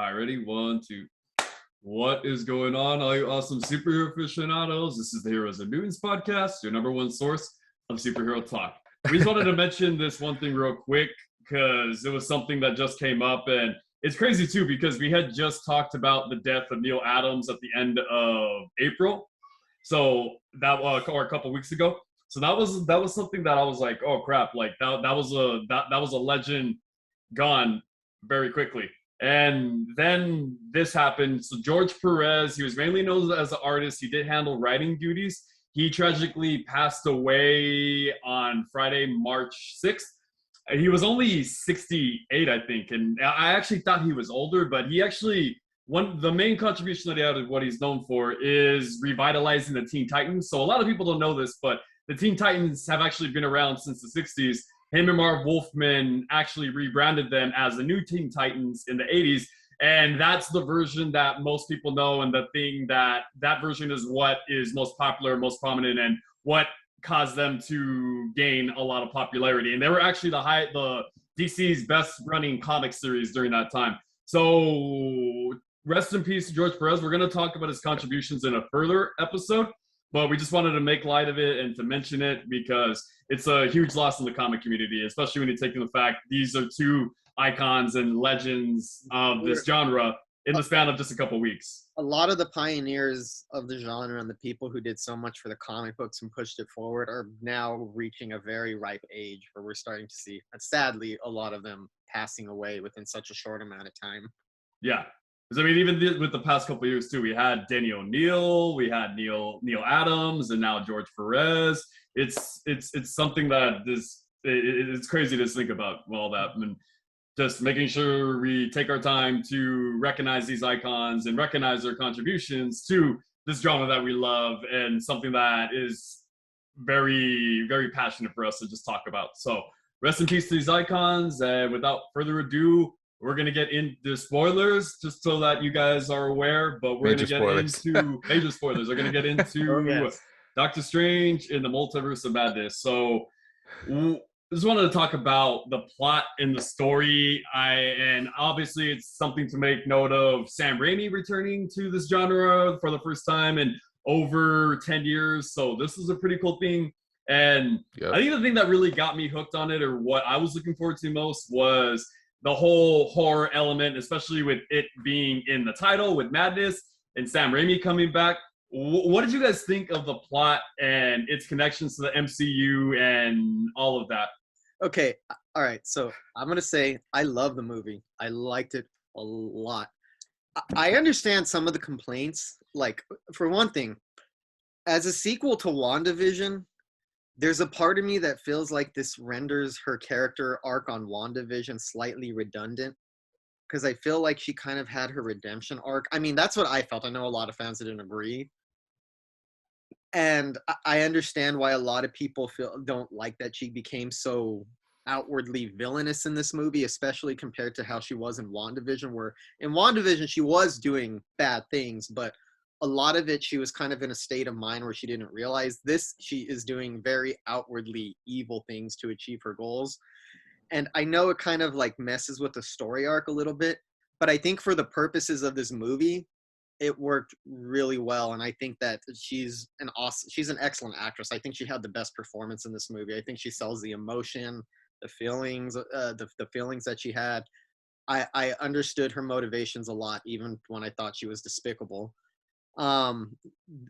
All right, ready? One, two. What is going on, all you awesome superhero aficionados? This is the Heroes and Mutants podcast, your number one source of superhero talk. We just wanted to mention this one thing real quick because it was something that just came up, and it's crazy too because we had just talked about the death of Neil Adams at the end of April, so that or a couple weeks ago. So that was something that I was like, oh crap, like that was a legend gone very quickly. And then this happened. So George Perez, he was mainly known as an artist. He did handle writing duties. He tragically passed away on Friday, March 6th. He was only 68, I think. And I actually thought he was older, but he actually, the main contribution that he had, what he's known for, is revitalizing the Teen Titans. So a lot of people don't know this, but the Teen Titans have actually been around since the 60s. Him and Marv Wolfman actually rebranded them as the new Teen Titans in the 80s. And that's the version that most people know. And the thing that version is what is most popular, most prominent, and what caused them to gain a lot of popularity. And they were actually the DC's best running comic series during that time. So rest in peace to George Perez. We're going to talk about his contributions in a further episode, but we just wanted to make light of it and to mention it because it's a huge loss in the comic community, especially when you take in the fact these are two icons and legends of this genre in the span of just a couple weeks. A lot of the pioneers of the genre and the people who did so much for the comic books and pushed it forward are now reaching a very ripe age where we're starting to see, and sadly, a lot of them passing away within such a short amount of time. Yeah. Because, I mean, even with the past couple of years, too, we had Danny O'Neill, we had Neil Adams, and now George Perez. It's something that it's crazy to think about all that. And just making sure we take our time to recognize these icons and recognize their contributions to this drama that we love and something that is very, very passionate for us to just talk about. So rest in peace to these icons. And without further ado, we're going to get into spoilers just so that you guys are aware, but we're going to get into major spoilers. We're going to get into Doctor Strange in the Multiverse of Madness. So just wanted to talk about the plot and the story. And obviously it's something to make note of Sam Raimi returning to this genre for the first time in over 10 years. So this is a pretty cool thing. And I think the thing that really got me hooked on it, or what I was looking forward to most, was the whole horror element, especially with it being in the title with Madness and Sam Raimi coming back. What did you guys think of the plot and its connections to the MCU and all of that? Okay, all right. So I'm going to say I love the movie. I liked it a lot. I understand some of the complaints. Like, for one thing, as a sequel to WandaVision, there's a part of me that feels like this renders her character arc on WandaVision slightly redundant, because I feel like she kind of had her redemption arc. I mean, that's what I felt. I know a lot of fans didn't agree. And I understand why a lot of people don't like that she became so outwardly villainous in this movie, especially compared to how she was in WandaVision, where in WandaVision she was doing bad things, but a lot of it, she was kind of in a state of mind where she didn't realize this. She is doing very outwardly evil things to achieve her goals. And I know it kind of like messes with the story arc a little bit, but I think for the purposes of this movie, it worked really well. And I think that she's an excellent actress. I think she had the best performance in this movie. I think she sells the emotion, the feelings, the feelings that she had. I understood her motivations a lot, even when I thought she was despicable. The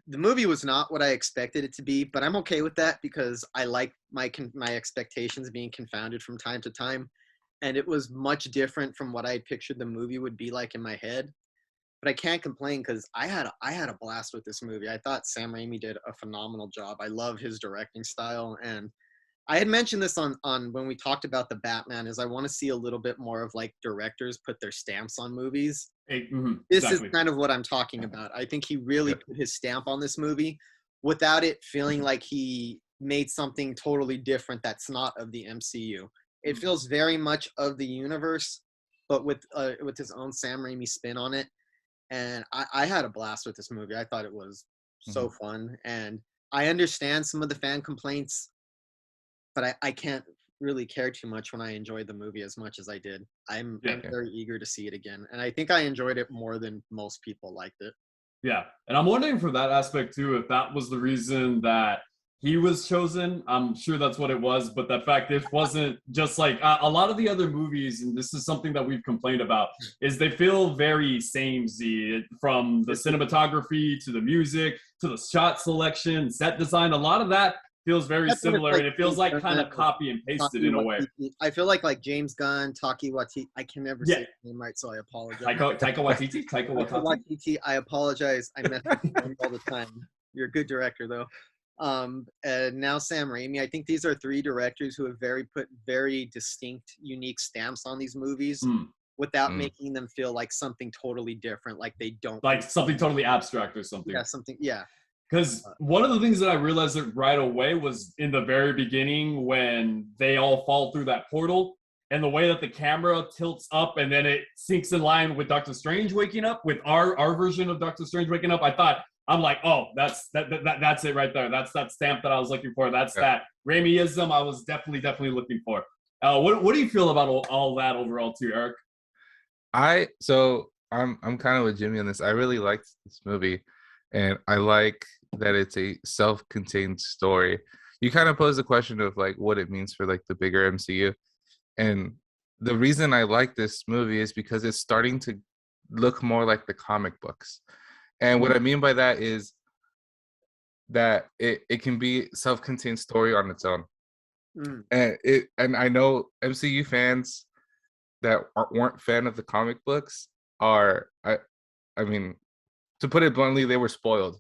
movie was not what I expected it to be, but I'm okay with that because I like my expectations being confounded from time to time, and it was much different from what I had pictured the movie would be like in my head. But I can't complain because I had a blast with this movie. I thought Sam Raimi did a phenomenal job. I love his directing style, and I had mentioned this on when we talked about the Batman, is I want to see a little bit more of like directors put their stamps on movies. This is kind of what I'm talking about. I think he really put his stamp on this movie without it feeling like he made something totally different that's not of the MCU. It feels very much of the universe, but with his own Sam Raimi spin on it. And I had a blast with this movie. I thought it was so fun. And I understand some of the fan complaints, but I can't really care too much when I enjoyed the movie as much as I did. I'm Yeah. very eager to see it again, and I think I enjoyed it more than most people liked it. Yeah, and I'm wondering for that aspect too, if that was the reason that he was chosen. I'm sure that's what it was, but the fact it wasn't just like a lot of the other movies, and this is something that we've complained about, is they feel very samey from the cinematography to the music to the shot selection, set design. A lot of that feels very That's what it's similar, like and it feels James like kind Gunn of or copy and pasted Taki in a way. Waititi. I feel like James Gunn, Taki Waititi. I can never Yeah, say his name right, so I apologize. Taika Waititi, Taika Taika Waititi. Waititi, I apologize. I mess with his name all the time. You're a good director, though. And now Sam Raimi. I think these are three directors who have put very distinct, unique stamps on these movies Mm, without making them feel like something totally different, like they don't. like something totally abstract or something. Yeah, something. Yeah. Because one of the things that I realized right away was in the very beginning when they all fall through that portal and the way that the camera tilts up and then it sinks in line with Doctor Strange waking up, with our version of Doctor Strange waking up. I'm like, oh, that's it right there. That's that stamp that I was looking for. That's that Raimiism I was definitely looking for. What do you feel about all that overall too, Eric? I'm kind of with Jimmy on this. I really liked this movie, and I like that it's a self-contained story. You kind of pose the question of like what it means for like the bigger MCU, and the reason I like this movie is because it's starting to look more like the comic books. And what I mean by that is that it can be self-contained story on its own. And I know MCU fans that weren't fan of the comic books are I mean, to put it bluntly, they were spoiled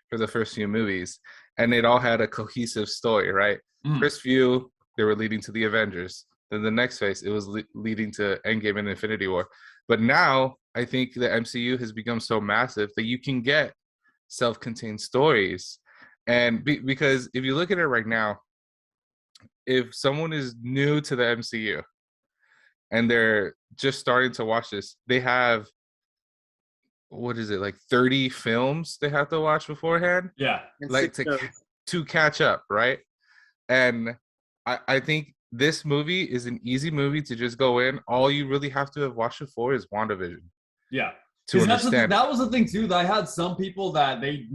for the first few movies, and it all had a cohesive story, right? First few, they were leading to the Avengers. Then the next phase, it was leading to Endgame and Infinity War. But now, I think the MCU has become so massive that you can get self-contained stories. And because if you look at it right now, if someone is new to the MCU and they're just starting to watch this, they have, what is it, like 30 films they have to watch beforehand? Yeah. Like to catch up, right? And I think this movie is an easy movie to just go in. All you really have to have watched it for is WandaVision. Yeah. To understand. That was the thing too. That I had some people that they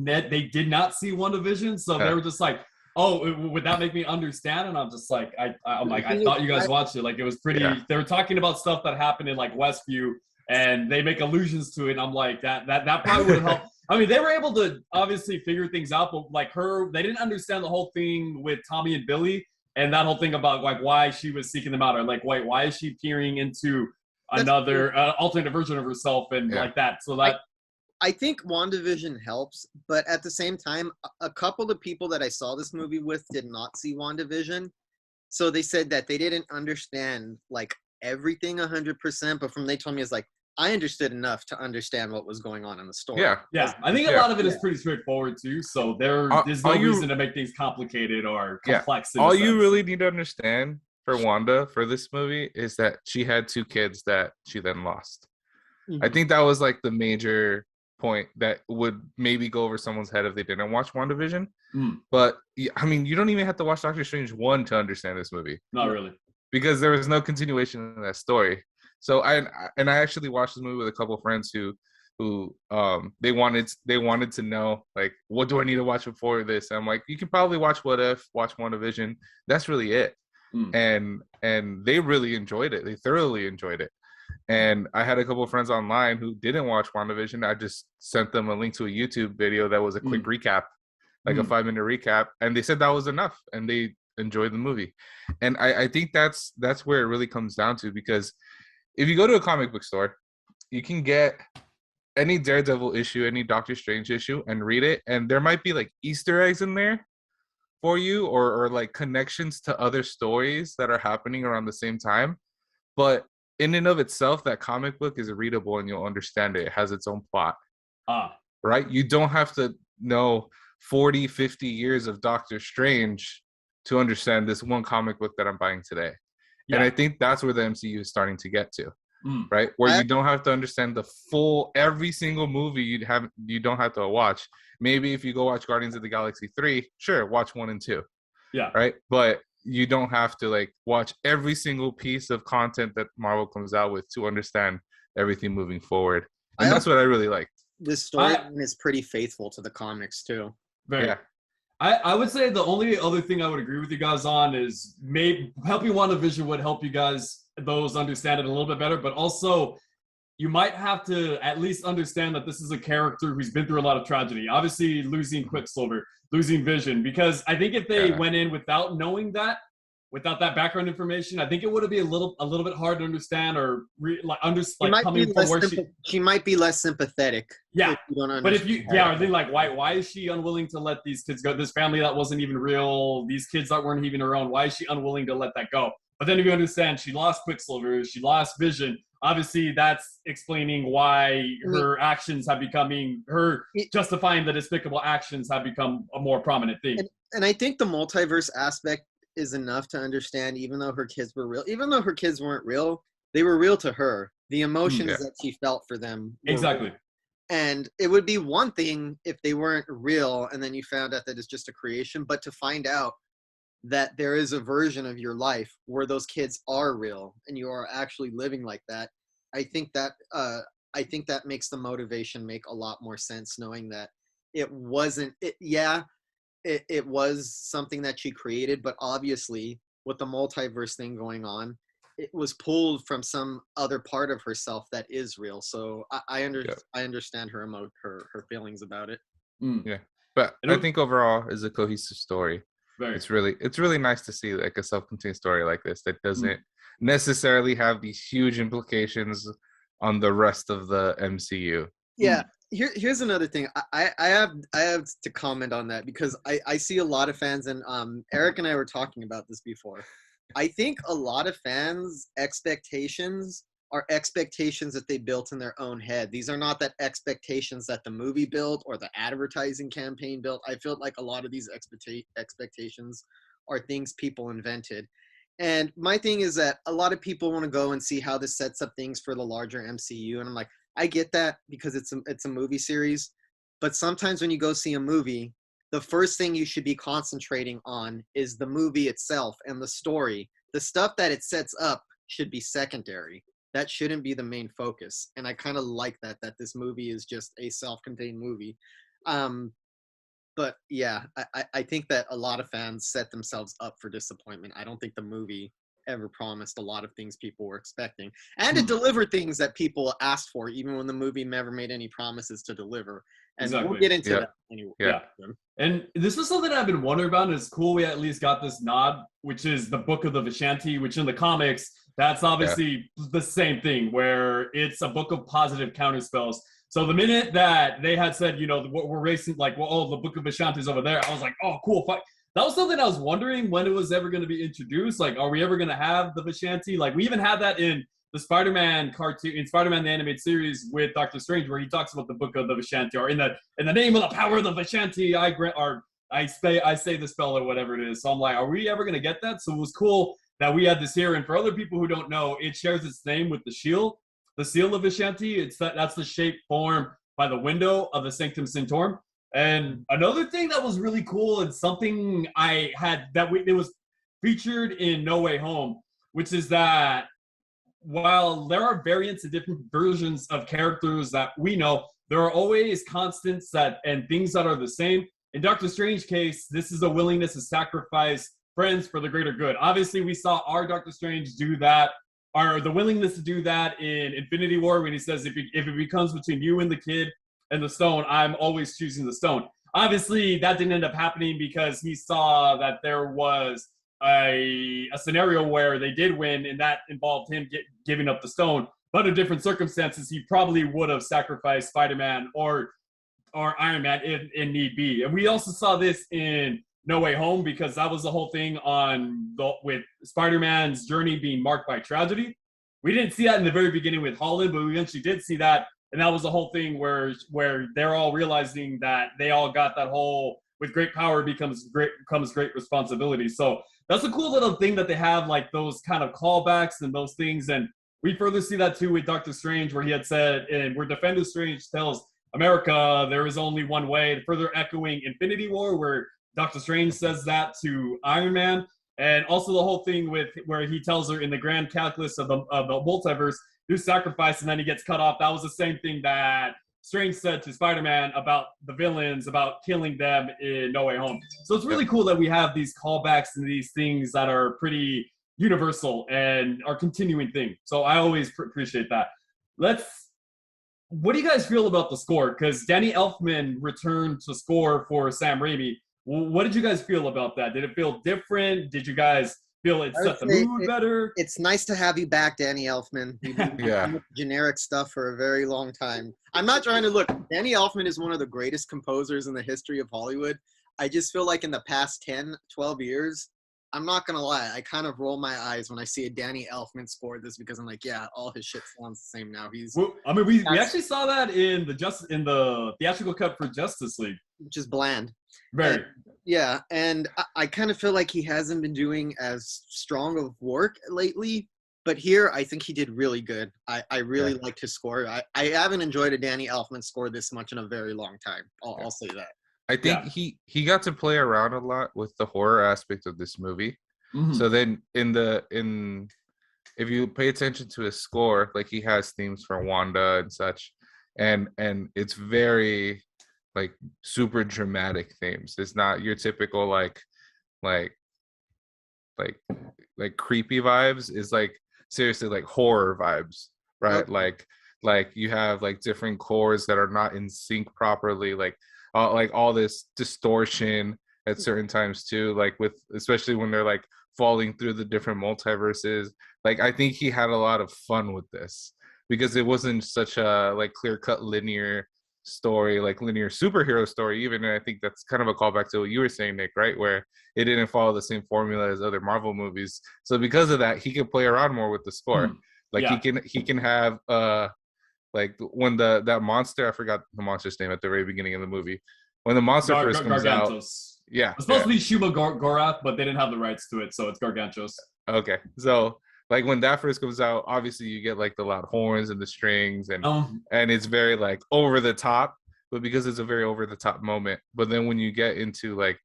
did not see WandaVision, so they were just like, "Oh, would that make me understand?" And I'm just like, I'm like, I thought you guys watched it. Like, it was pretty. Yeah. They were talking about stuff that happened in like Westview, and they make allusions to it. And I'm like, that probably would help. I mean, they were able to obviously figure things out, but like they didn't understand the whole thing with Tommy and Billy, and that whole thing about like why she was seeking them out, or like, wait, why is she peering into another alternate version of herself and like that? So that I think WandaVision helps, but at the same time, a couple of people that I saw this movie with did not see WandaVision, so they said that they didn't understand like everything 100%. But from they told me is like, I understood enough to understand what was going on in the story. Yeah. I think a lot of it is pretty straightforward too. So there is no reason to make things complicated or complex. All you really need to understand for Wanda for this movie is that she had 2 kids that she then lost. I think that was like the major point that would maybe go over someone's head if they didn't watch WandaVision. But I mean, you don't even have to watch Doctor Strange 1 to understand this movie. Not really. Because there was no continuation in that story. So I actually watched this movie with a couple of friends who they wanted to know, like, what do I need to watch before this? And I'm like, you can probably watch What If, watch WandaVision. That's really it. And they really enjoyed it. They thoroughly enjoyed it. And I had a couple of friends online who didn't watch WandaVision. I just sent them a link to a YouTube video that was a quick recap, like a 5-minute recap, and they said that was enough, and they enjoyed the movie. And I think that's where it really comes down to, because if you go to a comic book store, you can get any Daredevil issue, any Doctor Strange issue, and read it, and there might be like Easter eggs in there for you, or like connections to other stories that are happening around the same time. But in and of itself, that comic book is readable and you'll understand it. It has its own plot. Right? You don't have to know 40, 50 years of Doctor Strange to understand this one comic book that I'm buying today. And I think that's where the MCU is starting to get to, right? Where you don't have to understand the full, every single movie you don't have to watch. Maybe if you go watch Guardians of the Galaxy 3, sure, watch 1 and 2. Yeah. Right? But you don't have to like watch every single piece of content that Marvel comes out with to understand everything moving forward. And that's what I really liked. This storyline is pretty faithful to the comics too. Very. Yeah. I would say the only other thing I would agree with you guys on is maybe helping WandaVision would help you guys those understand it a little bit better, but also you might have to at least understand that this is a character who's been through a lot of tragedy. Obviously, losing Quicksilver, losing Vision, because I think if they went in without knowing that, without that background information, I think it would be a little bit hard to understand or coming from where she might be less sympathetic. Yeah, but if you are they like why is she unwilling to let these kids go? This family that wasn't even real, these kids that weren't even her own. Why is she unwilling to let that go? But then if you understand, she lost Quicksilver, she lost Vision. Obviously, that's explaining why her actions have becoming justifying the despicable actions have become a more prominent theme. And I think the multiverse aspect is enough to understand, even though her kids were real, even though her kids weren't real, they were real to her. The emotions that she felt for them. Exactly. Real. And it would be one thing if they weren't real and then you found out that it's just a creation, but to find out that there is a version of your life where those kids are real and you are actually living like that, I think that makes the motivation make a lot more sense, knowing that it wasn't it was something that she created, but obviously with the multiverse thing going on, it was pulled from some other part of herself that is real. So I understand her feelings about it. Yeah, but I think overall is a cohesive story. It's really nice to see like a self-contained story like this that doesn't necessarily have these huge implications on the rest of the MCU. Yeah. Here's another thing. I have to comment on that because I see a lot of fans, and Eric and I were talking about this before. I think a lot of fans' expectations are expectations that they built in their own head. These are not that expectations that the movie built or the advertising campaign built. I feel like a lot of these expectations are things people invented. And my thing is that a lot of people want to go and see how this sets up things for the larger MCU. And I'm like, I get that because it's a movie series. But sometimes when you go see a movie, the first thing you should be concentrating on is the movie itself and the story. The stuff that it sets up should be secondary. That shouldn't be the main focus. And I kind of like that this movie is just a self-contained movie. But yeah, I think that a lot of fans set themselves up for disappointment. I don't think the movie ever promised a lot of things people were expecting. And it delivered things that people asked for, even when the movie never made any promises to deliver. And we'll get into that anyway. Yeah. And this is something I've been wondering about, and it's cool we at least got this nod, which is the Book of the Vishanti, which in the comics, that's obviously the same thing, where it's a book of positive counterspells. So the minute that they had said, we're racing, like, well, the Book of Vishanti's over there, I was like, oh, cool. That was something I was wondering when it was ever going to be introduced. Like, are we ever going to have the Vishanti? Like, we even had that in the Spider-Man cartoon, in Spider-Man the animated series with Doctor Strange, where he talks about the Book of the Vishanti, or in the name of the power of the Vishanti, I say the spell or whatever it is. So I'm like, are we ever going to get that? So it was cool that we had this here. And for other people who don't know, it shares its name with the shield. The seal of Vishanti, that's the shape formed by the window of the Sanctum Sanctorum. And another thing that was really cool and something it was featured in No Way Home, which is that while there are variants and different versions of characters that we know, there are always constants and things that are the same. In Doctor Strange's case, this is a willingness to sacrifice friends for the greater good. Obviously, we saw our Doctor Strange do that, or the willingness to do that in Infinity War when he says, if it becomes between you and the kid and the stone, I'm always choosing the stone. Obviously, that didn't end up happening because he saw that there was a scenario where they did win, and that involved him giving up the stone. But in different circumstances, he probably would have sacrificed Spider-Man or Iron Man if need be. And we also saw this in No Way Home, because that was the whole thing with Spider-Man's journey being marked by tragedy. We didn't see that in the very beginning with Holland, but we eventually did see that. And that was the whole thing where they're all realizing that they all got that whole, with great power comes great responsibility. So that's a cool little thing that they have, like those kind of callbacks and those things. And we further see that too with Doctor Strange, where he had said, and where Defender Strange tells America there is only one way, further echoing Infinity War, where Doctor Strange says that to Iron Man. And also the whole thing with where he tells her in the grand calculus of the multiverse, do sacrifice, and then he gets cut off. That was the same thing that Strange said to Spider-Man about the villains, about killing them in No Way Home. So it's really cool that we have these callbacks and these things that are pretty universal and are continuing thing. So I always appreciate that. What do you guys feel about the score? Because Danny Elfman returned to score for Sam Raimi. What did you guys feel about that? Did it feel different? Did you guys feel it set the mood better? It's nice to have you back, Danny Elfman. You've been Yeah. generic stuff for a very long time. I'm not trying to look. Danny Elfman is one of the greatest composers in the history of Hollywood. I just feel like in the past 10, 12 years, I'm not going to lie, I kind of roll my eyes when I see a Danny Elfman score this because I'm like, yeah, all his shit sounds the same now. We actually saw that in the theatrical cut for Justice League. Which is bland. Very. Yeah, and I kind of feel like he hasn't been doing as strong of work lately, but here I think he did really good. I really liked his score. I haven't enjoyed a Danny Elfman score this much in a very long time. I'll say that. I think he got to play around a lot with the horror aspect of this movie. Mm-hmm. So then if you pay attention to his score, like he has themes for Wanda and such, and it's very like super dramatic themes. It's not your typical like creepy vibes. It's like seriously like horror vibes, right? Okay. Like you have like different chords that are not in sync properly, like all this distortion at certain times too, like especially when they're like falling through the different multiverses. Like I think he had a lot of fun with this because it wasn't such a like clear-cut linear story, like linear superhero story even. And I think that's kind of a callback to what you were saying, Nick, right? Where it didn't follow the same formula as other Marvel movies. So because of that, he can play around more with the score. He can have like when that monster, I forgot the monster's name at the very beginning of the movie. When the monster first comes out. Yeah. It's supposed to be Shuma Gorath, but they didn't have the rights to it, so it's Gargantos. Okay. So like when that first comes out, obviously you get like the loud horns and the strings and it's very like over the top, but because it's a very over the top moment. But then when you get into like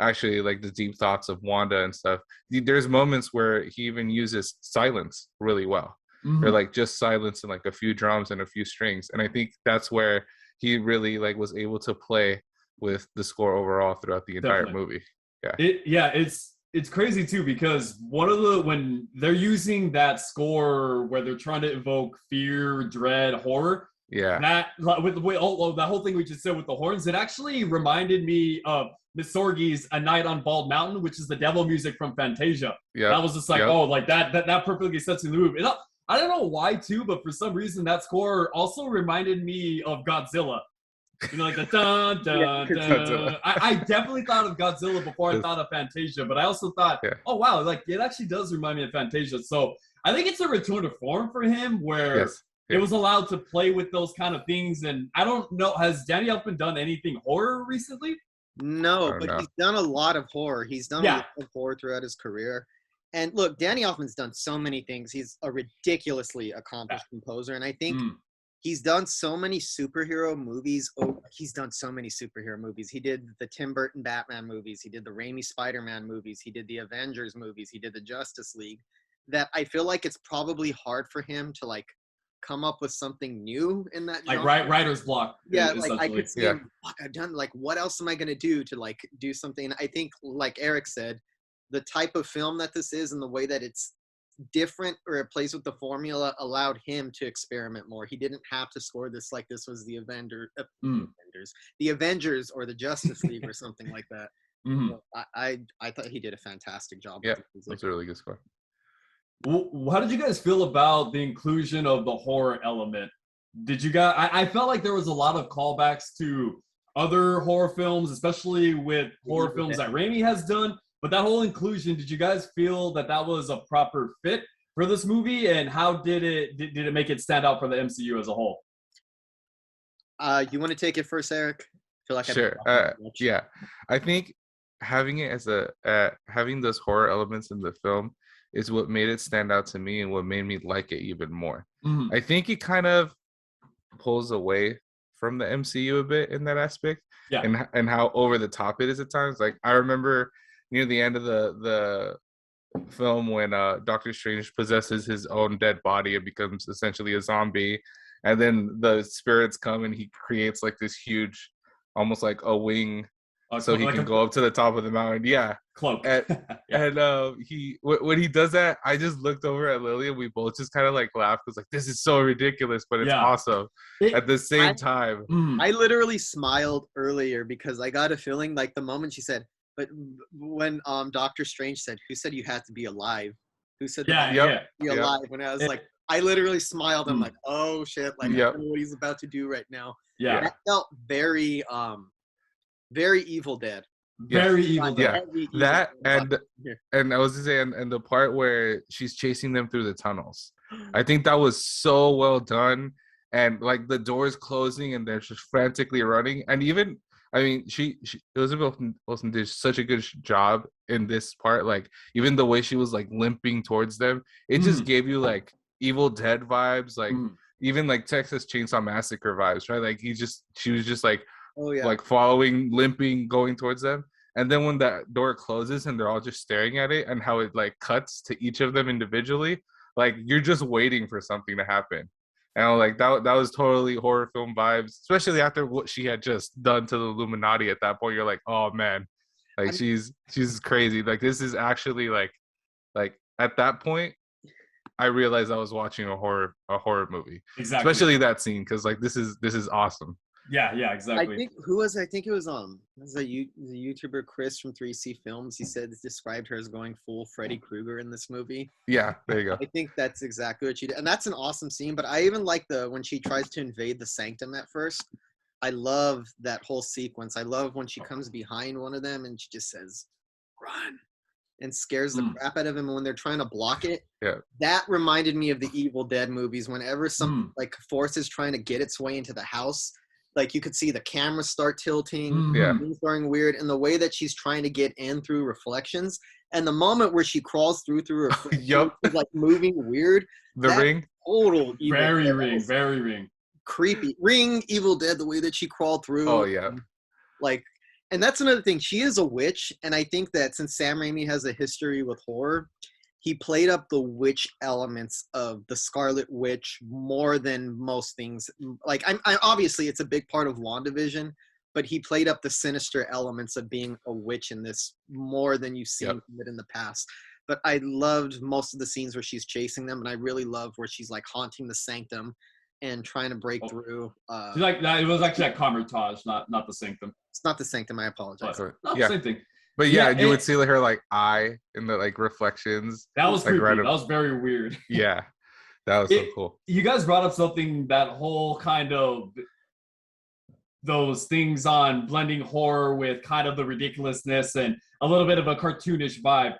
actually like the deep thoughts of Wanda and stuff, there's moments where he even uses silence really well. Mm-hmm. Or like just silence and like a few drums and a few strings. And I think that's where he really like was able to play with the score overall throughout the entire movie. Yeah. It's crazy too, because when they're using that score where they're trying to evoke fear, dread, horror. Yeah. That with that whole thing we just said with the horns, it actually reminded me of Miss Sorgi's A Night on Bald Mountain, which is the devil music from Fantasia. Yeah. That was just like, like that perfectly sets the move. I don't know why too, but for some reason that score also reminded me of Godzilla. You know, like the dun dun dun. I definitely thought of Godzilla before I thought of Fantasia, but I also thought, oh wow, like it actually does remind me of Fantasia. So I think it's a return to form for him where it was allowed to play with those kind of things. And I don't know, has Danny Elfman done anything horror recently? No, but he's done a lot of horror. He's done a lot of horror throughout his career. And look, Danny Elfman's done so many things. He's a ridiculously accomplished composer. And I think he's done so many superhero movies. He's done so many superhero movies. He did the Tim Burton Batman movies. He did the Raimi Spider-Man movies. He did the Avengers movies. He did the Justice League. That I feel like it's probably hard for him to like come up with something new in that genre. Like writer's block. Yeah, like I could see him, I've done like what else am I gonna do to like do something? I think like Eric said, the type of film that this is and the way that it's different or it plays with the formula allowed him to experiment more. He didn't have to score this like this was the Avengers or the Justice League or something like that. So I thought he did a fantastic job. Yeah, that's a really good score. How did you guys feel about the inclusion of the horror element? Did you guys? I felt like there was a lot of callbacks to other horror films, especially with horror films that Raimi has done. But that whole inclusion, did you guys feel that was a proper fit for this movie? And how did it make it stand out for the MCU as a whole? You want to take it first, Eric? I feel like sure. Yeah, I think having it as having those horror elements in the film is what made it stand out to me and what made me like it even more. I think it kind of pulls away from the MCU a bit in that aspect, and how over the top it is at times. Like I remember near the end of the film when Doctor Strange possesses his own dead body and becomes essentially a zombie, and then the spirits come and he creates like this huge, almost like a wing, so he like can go up to the top of the mountain. Yeah, cloak. and Yeah. and he when he does that, I just looked over at Lily and we both just kind of like laughed because like this is so ridiculous, but it's Yeah. awesome at the same time. I literally smiled earlier because I got a feeling like the moment she said, but when Doctor Strange said, "Who said you had to be alive? Who said that you had to be alive?" When I was like, I literally smiled. I'm like, oh shit, like I don't know what he's about to do right now. Yeah. That felt very very Evil Dead. Very Evil Dead. That and I was gonna say and the part where she's chasing them through the tunnels. I think that was so well done, and like the doors closing and they're just frantically running, and even I mean she Elizabeth Olsen did such a good job in this part. Like even the way she was like limping towards them, it just gave you like Evil Dead vibes, like even like Texas Chainsaw Massacre vibes, right? Like she was just like like following, limping, going towards them. And then when that door closes and they're all just staring at it and how it like cuts to each of them individually, like you're just waiting for something to happen. And like that was totally horror film vibes, especially after what she had just done to the Illuminati at that point. You're like, oh man, like she's crazy. Like this is actually like at that point, I realized I was watching a horror movie. Exactly. Especially that scene, because like this is awesome. Yeah, exactly. I think it was the YouTuber Chris from 3C Films. He described her as going full Freddy Krueger in this movie. Yeah, there you go. I think that's exactly what she did, and that's an awesome scene. But I even like when she tries to invade the sanctum at first. I love that whole sequence. I love when she comes behind one of them and she just says, "Run," and scares the crap out of him when they're trying to block it. Yeah, that reminded me of the Evil Dead movies. Whenever some like force is trying to get its way into the house. Like you could see the camera start tilting, starting weird, and the way that she's trying to get in through reflections, and the moment where she crawls through reflections, like moving weird. The Ring, total Evil very Ring, creepy Ring, Evil Dead. The way that she crawled through. Oh yeah, like, and that's another thing. She is a witch, and I think that since Sam Raimi has a history with horror, he played up the witch elements of the Scarlet Witch more than most things. Like, I obviously it's a big part of WandaVision, but he played up the sinister elements of being a witch in this more than you've seen it in the past. But I loved most of the scenes where she's chasing them, and I really love where she's like haunting the sanctum and trying to break through. Like that, it was actually at Comertage, not the sanctum. It's not the sanctum. I apologize. Not the same thing. But you would see her like eye in the like reflections. That was creepy. That was very weird. Yeah, that was so cool. You guys brought up something, that whole kind of those things on blending horror with kind of the ridiculousness and a little bit of a cartoonish vibe.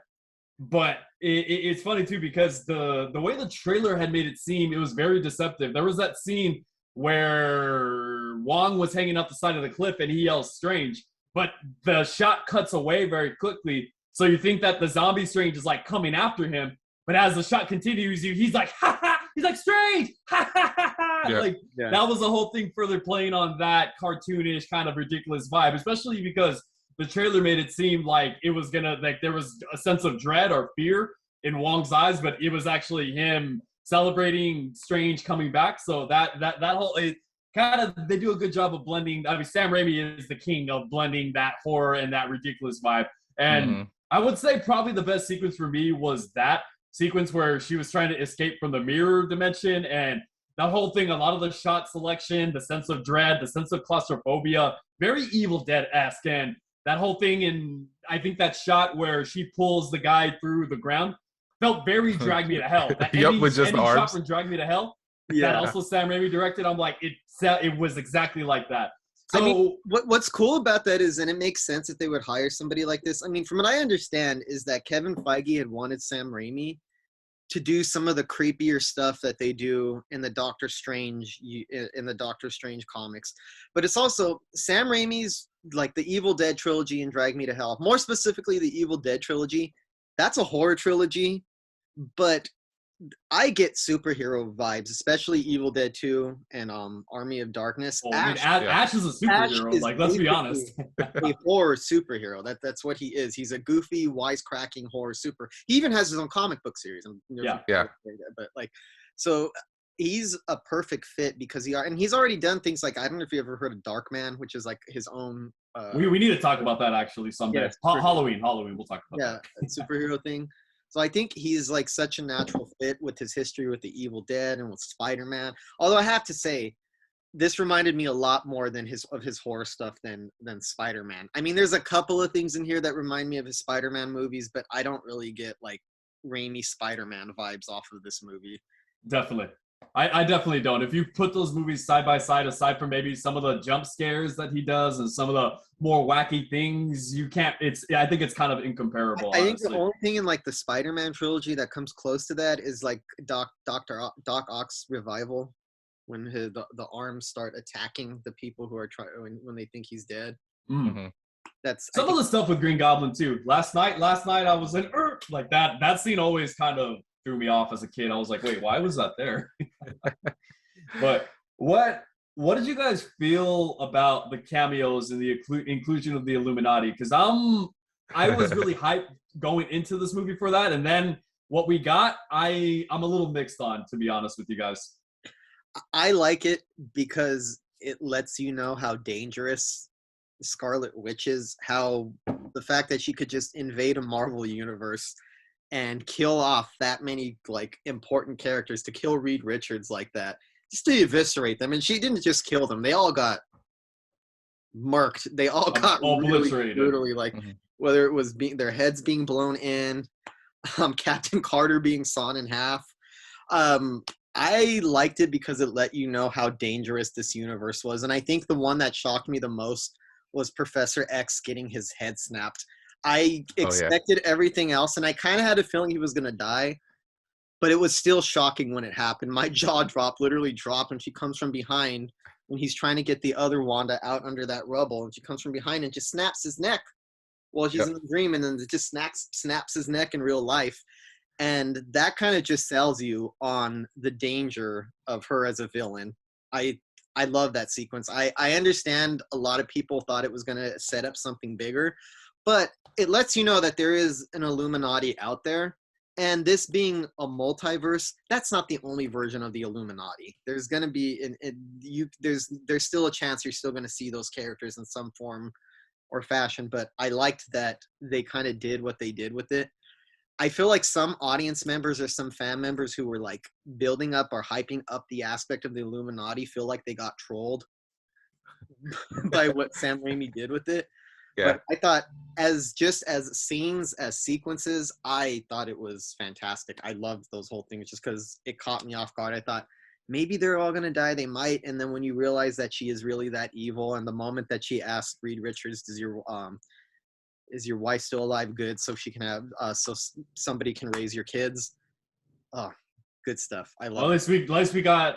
But it's funny too, because the way the trailer had made it seem, it was very deceptive. There was that scene where Wong was hanging up the side of the cliff and he yells "Strange." But the shot cuts away very quickly. So you think that the zombie Strange is like coming after him. But as the shot continues, he's like, ha ha! He's like, "Strange! Ha ha ha ha!" That was the whole thing, further playing on that cartoonish kind of ridiculous vibe, especially because the trailer made it seem like it was gonna, like there was a sense of dread or fear in Wong's eyes, but it was actually him celebrating Strange coming back. So that whole... kind of, they do a good job of blending. I mean, Sam Raimi is the king of blending that horror and that ridiculous vibe. And I would say probably the best sequence for me was that sequence where she was trying to escape from the mirror dimension, and that whole thing, a lot of the shot selection, the sense of dread, the sense of claustrophobia, very Evil Dead-esque. And that whole thing, and I think that shot where she pulls the guy through the ground felt very Drag Me to Hell. That with just the arms. Shot from Drag Me to Hell. Yeah. That also Sam Raimi directed. I'm like, it was exactly like that. So I mean, what's cool about that is, and it makes sense that they would hire somebody like this. I mean, from what I understand, is that Kevin Feige had wanted Sam Raimi to do some of the creepier stuff that they do in the Doctor Strange comics. But it's also Sam Raimi's, like the Evil Dead trilogy and Drag Me to Hell. More specifically, the Evil Dead trilogy. That's a horror trilogy, but I get superhero vibes, especially Evil Dead 2 and Army of Darkness. Well, I mean, Yeah. Ash is a Ash superhero. is Like, let's be honest. basically a horror superhero. That's what he is. He's a goofy, wisecracking horror super. He even has his own comic book series. Yeah. But like, so he's a perfect fit because he's already done things like, I don't know if you ever heard of Darkman, which is like his own. We need to talk about that actually someday. Yeah, Halloween, we'll talk about yeah, a superhero thing. So I think he's like such a natural fit with his history with the Evil Dead and with Spider-Man. Although I have to say, this reminded me a lot more than his horror stuff than Spider-Man. I mean, there's a couple of things in here that remind me of his Spider-Man movies, but I don't really get like Raimi Spider-Man vibes off of this movie. that. Definitely. I definitely don't. If you put those movies side by side, aside from maybe some of the jump scares that he does and some of the more wacky things, you can't. I think it's kind of incomparable. I think honestly. the only thing in like the Spider-Man trilogy that comes close to that is like Doc Ock's revival, when the arms start attacking the people who are when they think he's dead. Mm. That's Some of the stuff with Green Goblin too. Last night I was in like that. That scene always kind of threw me off as a kid. I was like, wait, why was that there? But what did you guys feel about the cameos and the inclusion of the Illuminati? Because I was really hyped going into this movie for that, and then what we got, I'm a little mixed on, to be honest with you guys. I like it because it lets you know how dangerous Scarlet Witch is, how the fact that she could just invade a Marvel universe and kill off that many like important characters, to kill Reed Richards like that, just to eviscerate them. And she didn't just kill them, they all got murked. They all got really brutally, like whether it was their heads being blown in, Captain Carter being sawn in half. I liked it because it let you know how dangerous this universe was. And I think the one that shocked me the most was Professor X getting his head snapped. I expected everything else, and I kind of had a feeling he was going to die, but it was still shocking when it happened. My jaw literally dropped when she comes from behind, when he's trying to get the other Wanda out under that rubble, and she comes from behind and just snaps his neck while she's in the dream, and then it just snaps his neck in real life. And that kind of just sells you on the danger of her as a villain. I love that sequence. I understand a lot of people thought it was going to set up something bigger, but it lets you know that there is an Illuminati out there. And this being a multiverse, that's not the only version of the Illuminati. There's going to be there's still a chance you're still going to see those characters in some form or fashion. But I liked that they kind of did what they did with it. I feel like some audience members or some fan members who were like building up or hyping up the aspect of the Illuminati feel like they got trolled by what Sam Raimi did with it. Yeah. But I thought as scenes, as sequences, I thought it was fantastic. I loved those whole things just because it caught me off guard. I thought maybe they're all going to die. They might. And then when you realize that she is really that evil, and the moment that she asked Reed Richards, is your wife still alive? Good. So she can have, so somebody can raise your kids. Oh, good stuff. I love it. At least we got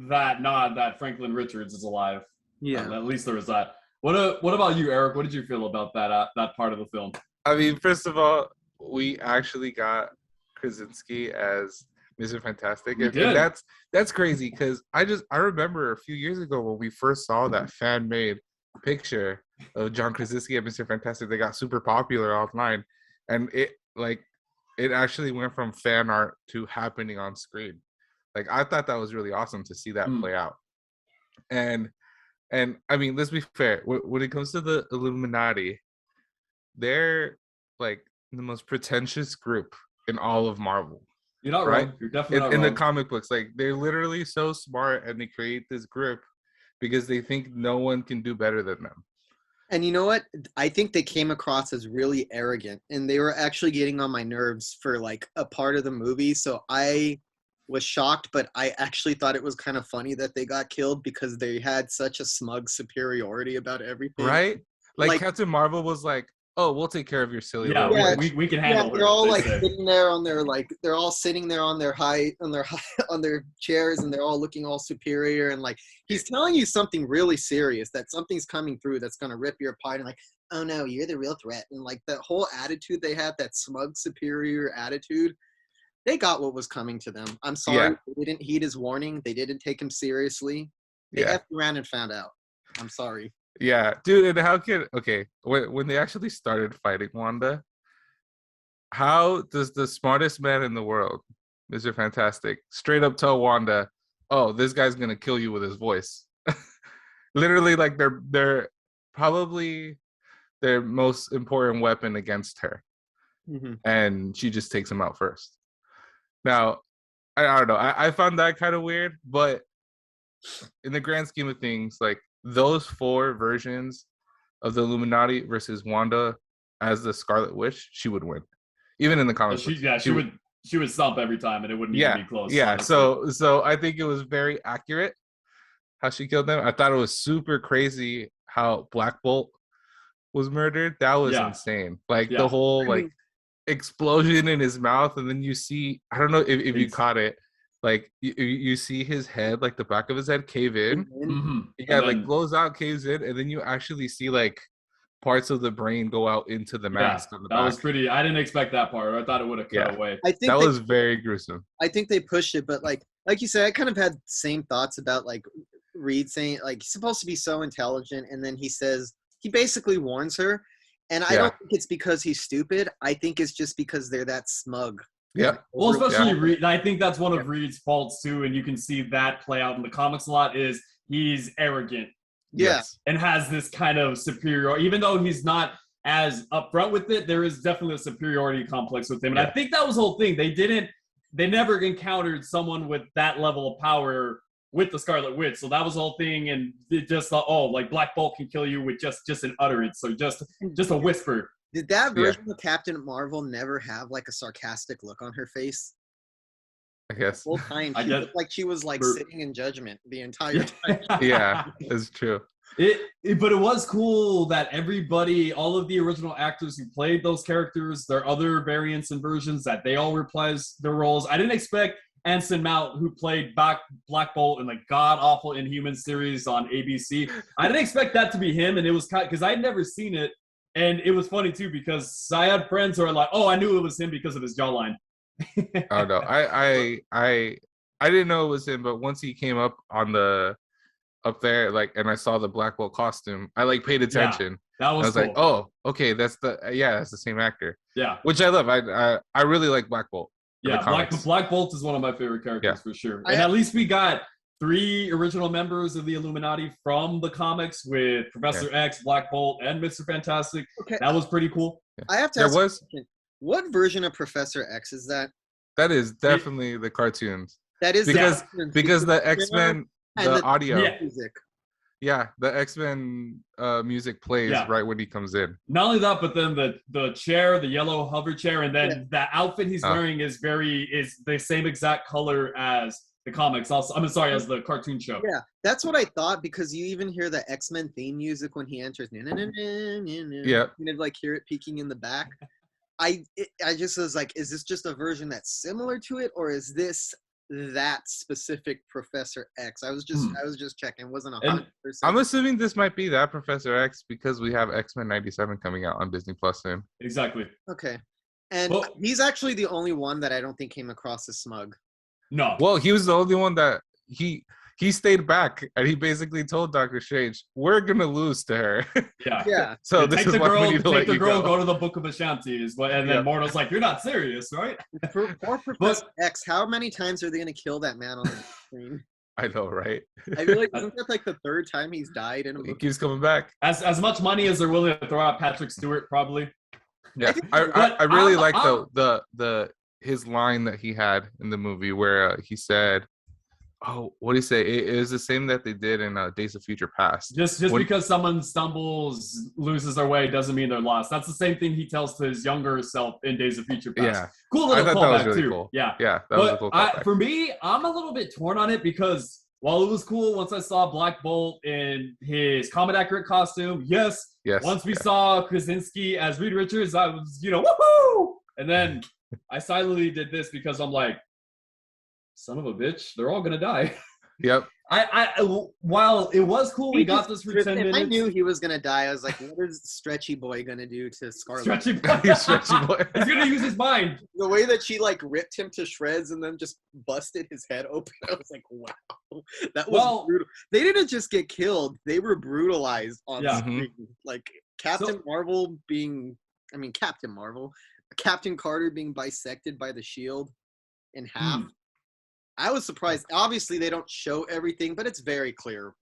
that nod that Franklin Richards is alive. Yeah. At least there was that. What about you, Eric? What did you feel about that part of the film? I mean, first of all, we actually got Krasinski as Mr. Fantastic, and that's crazy because I remember a few years ago when we first saw that fan-made picture of John Krasinski and Mr. Fantastic. They got super popular online, and it actually went from fan art to happening on screen. Like, I thought that was really awesome to see that play out. And I mean, let's be fair. When it comes to the Illuminati, they're like the most pretentious group in all of Marvel. You're not right? wrong. You're definitely not in wrong. the comic books. Like, they're literally so smart, and they create this group because they think no one can do better than them. And you know what? I think they came across as really arrogant, and they were actually getting on my nerves for like a part of the movie. So I was shocked, but I actually thought it was kind of funny that they got killed because they had such a smug superiority about everything. Right? Like Captain Marvel was like, "Oh, we'll take care of your silly." Yeah, we can handle. They're all like sitting there on their they're all sitting there on their on their chairs, and they're all looking all superior, and like he's telling you something really serious, that something's coming through that's gonna rip you apart, and like, oh no, you're the real threat, and like that whole attitude they had, that smug superior attitude, they got what was coming to them. I'm sorry, Yeah. they didn't heed his warning. They didn't take him seriously. They Yeah. effed around and found out. I'm sorry. Yeah, dude, and how can when they actually started fighting Wanda, how does the smartest man in the world, Mr. Fantastic, straight up tell Wanda, "Oh, this guy's gonna kill you with his voice"? Literally, like they're probably their most important weapon against her, and she just takes him out first. Now, I don't know. I found that kind of weird, but in the grand scheme of things, like those 4 versions of the Illuminati versus Wanda as the Scarlet Witch, she would win, even in the comic books. She would stomp every time, and it wouldn't even be close. Yeah. Honestly. So I think it was very accurate how she killed them. I thought it was super crazy how Black Bolt was murdered. That was insane. Like the whole like explosion in his mouth, and then you see, I don't know if you caught it, like you see his head, like the back of his head cave in. Mm-hmm. Yeah, like blows out, caves in, and then you actually see like parts of the brain go out into the mask on the back. That was pretty. I didn't expect that part. I thought it would have cut away. I think that was very gruesome. I think they pushed it, but like you said, I kind of had the same thoughts about like Reed saying like he's supposed to be so intelligent, and then he basically warns her, and I don't think it's because he's stupid. I think it's just because they're that smug. Yeah. Well, especially Reed. I think that's one of Reed's faults too, and you can see that play out in the comics a lot. Is he's arrogant. Yes. And has this kind of superior, even though he's not as upfront with it, there is definitely a superiority complex with him. And I think that was the whole thing. They never encountered someone with that level of power with the Scarlet Witch. So that was the whole thing. And it just thought, like Black Bolt can kill you with just an utterance. So just a whisper. Did that version of Captain Marvel never have like a sarcastic look on her face? I guess. The whole time she looked like she was like sitting in judgment the entire time. Yeah, it's true. But it was cool that everybody, all of the original actors who played those characters, their other variants and versions, that they all reprised their roles. I didn't expect Anson Mount, who played Black Bolt in the god-awful Inhuman series on ABC. I didn't expect that to be him, and it was because I had never seen it. And it was funny, too, because I had friends who are like, I knew it was him because of his jawline. Oh no, I didn't know it was him, but once he came up up there, like, and I saw the Black Bolt costume, I like paid attention. That was cool. Like, oh, okay, that's the same actor. Yeah, which I love. I really like Black Bolt. Yeah, Black Bolt is one of my favorite characters for sure. And at least we got 3 original members of the Illuminati from the comics with Professor X, Black Bolt, and Mr. Fantastic. Okay. That was pretty cool. I have to ask a question. What version of Professor X is that? That is definitely the cartoons. That is because the X-Men, the audio. Music. Yeah, the X-Men music plays right when he comes in. Not only that, but then the chair, the yellow hover chair, and then the outfit he's wearing is the same exact color as the comics. Also, I'm sorry, as the cartoon show. Yeah, that's what I thought, because you even hear the X-Men theme music when he enters. Yeah, you like hear it peeking in the back. I just was like, is this just a version that's similar to it, or is this that specific Professor X? I was just checking. Wasn't 100%. I'm assuming this might be that Professor X because we have X-Men 97 coming out on Disney Plus soon. Exactly. Okay, and he's actually the only one that I don't think came across as smug. No. Well, he was the only one that he stayed back, and he basically told Doctor Strange, "We're gonna lose to her." Yeah. So this is why we need to let you go. Go to the Book of Ashanti, and then Mortal's like, "You're not serious, right?" For Professor X, how many times are they gonna kill that man on the screen? I know, right? I feel like isn't that like the 3rd time he's died in a movie? He keeps coming back. As much money as they're willing to throw out Patrick Stewart, probably. Yeah, I really like the his line that he had in the movie where he said, what do you say? It is the same that they did in Days of Future Past. Just because someone stumbles, loses their way, doesn't mean they're lost. That's the same thing he tells to his younger self in Days of Future Past. Yeah. Cool little callback really too. Cool. Yeah. Yeah, that was a cool callback. For me, I'm a little bit torn on it because while it was cool once I saw Black Bolt in his Comet Accurate costume, yes. Once we saw Krasinski as Reed Richards, I was, woohoo! And then I silently did this because I'm like, son of a bitch, they're all gonna die. Yep. While it was cool, we got this for 10 if minutes. I knew he was gonna die, I was like, what is Stretchy Boy gonna do to Scarlet? Stretchy boy. Stretchy boy. He's gonna use his mind. The way that she like ripped him to shreds and then just busted his head open, I was like, wow, that was brutal. They didn't just get killed; they were brutalized on screen. Like Captain Carter being bisected by the shield in half. I was surprised. Obviously, they don't show everything, but it's very clear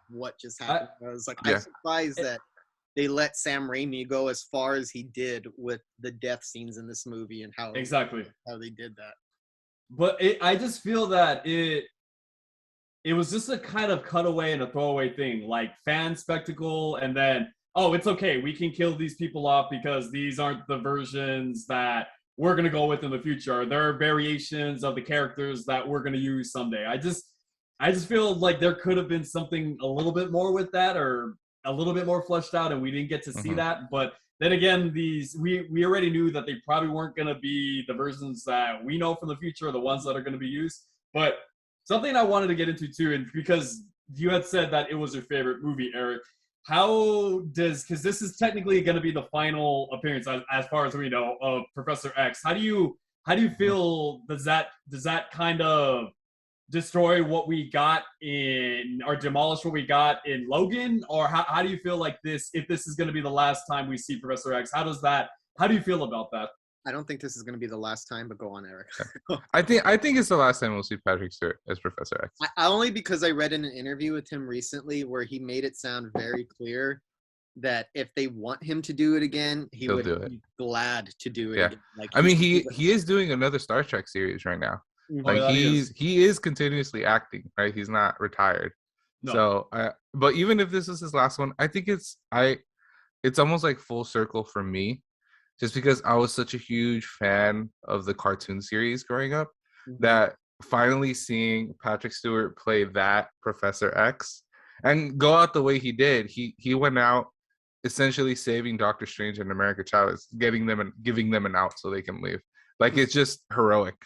what just happened. I was like, I'm surprised that they let Sam Raimi go as far as he did with the death scenes in this movie and how they did that. But I just feel that it was just a kind of cutaway and a throwaway thing, like fan spectacle, and then, oh, it's okay, we can kill these people off because these aren't the versions that we're going to go with in the future. There are variations of the characters that we're going to use someday. I just feel like there could have been something a little bit more with that, or a little bit more fleshed out, and we didn't get to see that. But then again, we already knew that they probably weren't going to be the versions that we know from the future, the ones that are going to be used. But something I wanted to get into too, and because you had said that it was your favorite movie, Eric, because this is technically going to be the final appearance, as far as we know, of Professor X. How do you feel? Does that kind of destroy what we got in, or demolish what we got in Logan? Or how do you feel like this, if this is going to be the last time we see Professor X? How do you feel about that? I don't think this is going to be the last time, but go on, Eric. I think it's the last time we'll see Patrick Stewart as Professor X. Only because I read in an interview with him recently where he made it sound very clear that if they want him to do it again, He'll be glad to do it again. Like, I mean, he is doing another Star Trek series right now. Like he is continuously acting, right? He's not retired. No. So, but even if this is his last one, I think it's almost like full circle for me. Just because I was such a huge fan of the cartoon series growing up, that finally seeing Patrick Stewart play that Professor X and go out the way he did, he went out essentially saving Doctor Strange and America Chavez, getting them and giving them an out so they can leave. Like, it's just heroic,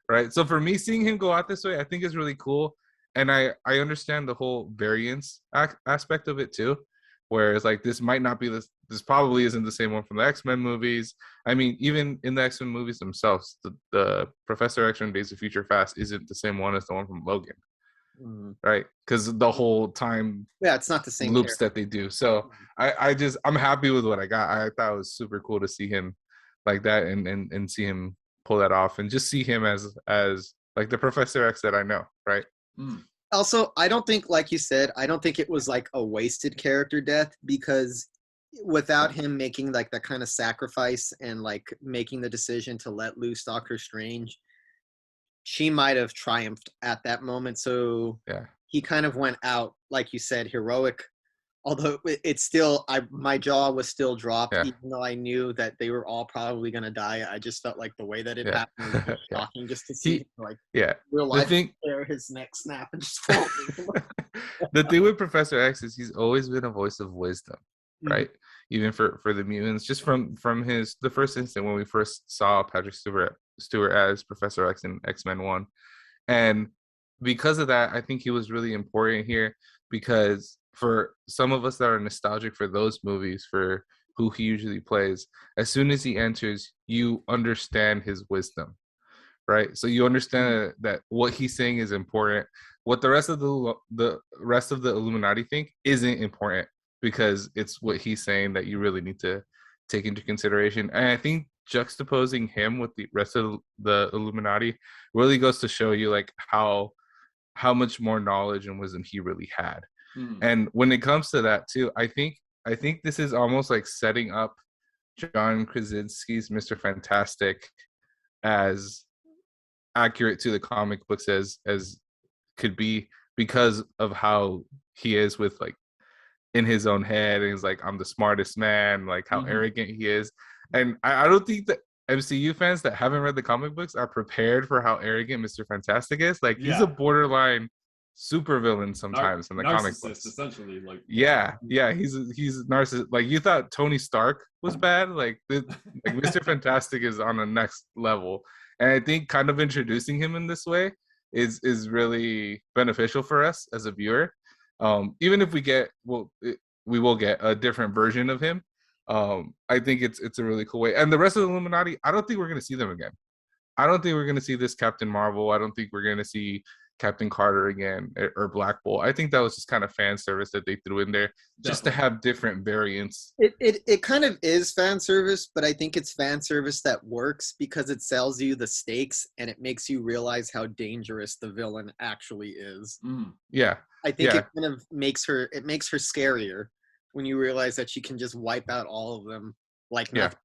right? So for me, seeing him go out this way, I think is really cool. And I understand the whole variance aspect of it too. Whereas, like, this might not be this probably isn't the same one from the X-Men movies. I mean, even in the X-Men movies themselves, the Professor X from Days of Future Past isn't the same one as the one from Logan, right? Because the whole time, it's not the same loops character that they do. So I'm happy with what I got. I thought it was super cool to see him like that and see him pull that off, and just see him as like the Professor X that I know, right? Also, I don't think, like you said, I don't think it was like a wasted character death, because without him making like that kind of sacrifice and like making the decision to let loose Doctor Strange, she might have triumphed at that moment. So he kind of went out, like you said, heroic. Although it's still, my jaw was still dropped, even though I knew that they were all probably going to die. I just felt like the way that it happened was shocking, just to see real life his neck snap and just fall. The thing with Professor X is he's always been a voice of wisdom, right? Even for the mutants, just from the first instant when we first saw Patrick Stewart as Professor X in X-Men 1. And because of that, I think he was really important here, because for some of us that are nostalgic for those movies, for who he usually plays, as soon as he enters, you understand his wisdom, right? So you understand that what he's saying is important. What the rest of the Illuminati think isn't important, because it's what he's saying that you really need to take into consideration. And I think juxtaposing him with the rest of the Illuminati really goes to show you like how much more knowledge and wisdom he really had. And when it comes to that too, I think this is almost like setting up John Krasinski's Mr. Fantastic as accurate to the comic books as could be, because of how he is with like in his own head, and he's like, I'm the smartest man, like how arrogant he is. And I don't think that MCU fans that haven't read the comic books are prepared for how arrogant Mr. Fantastic is. Like, he's a borderline supervillain sometimes in the comic books. Essentially, like he's narcissist. Like, you thought Tony Stark was bad, like Mr. Fantastic is on the next level. And I think kind of introducing him in this way is really beneficial for us as a viewer. Even if we get, we will get a different version of him. I think it's a really cool way. And the rest of the Illuminati, I don't think we're going to see them again. I don't think we're going to see this Captain Marvel. I don't think we're going to see Captain Carter again or Black Bolt. I think that was just kind of fan service that they threw in there just to have different variants. It kind of is fan service, but I think it's fan service that works because it sells you the stakes and it makes you realize how dangerous the villain actually is. Yeah. I think it kind of makes her scarier when you realize that she can just wipe out all of them like nothing.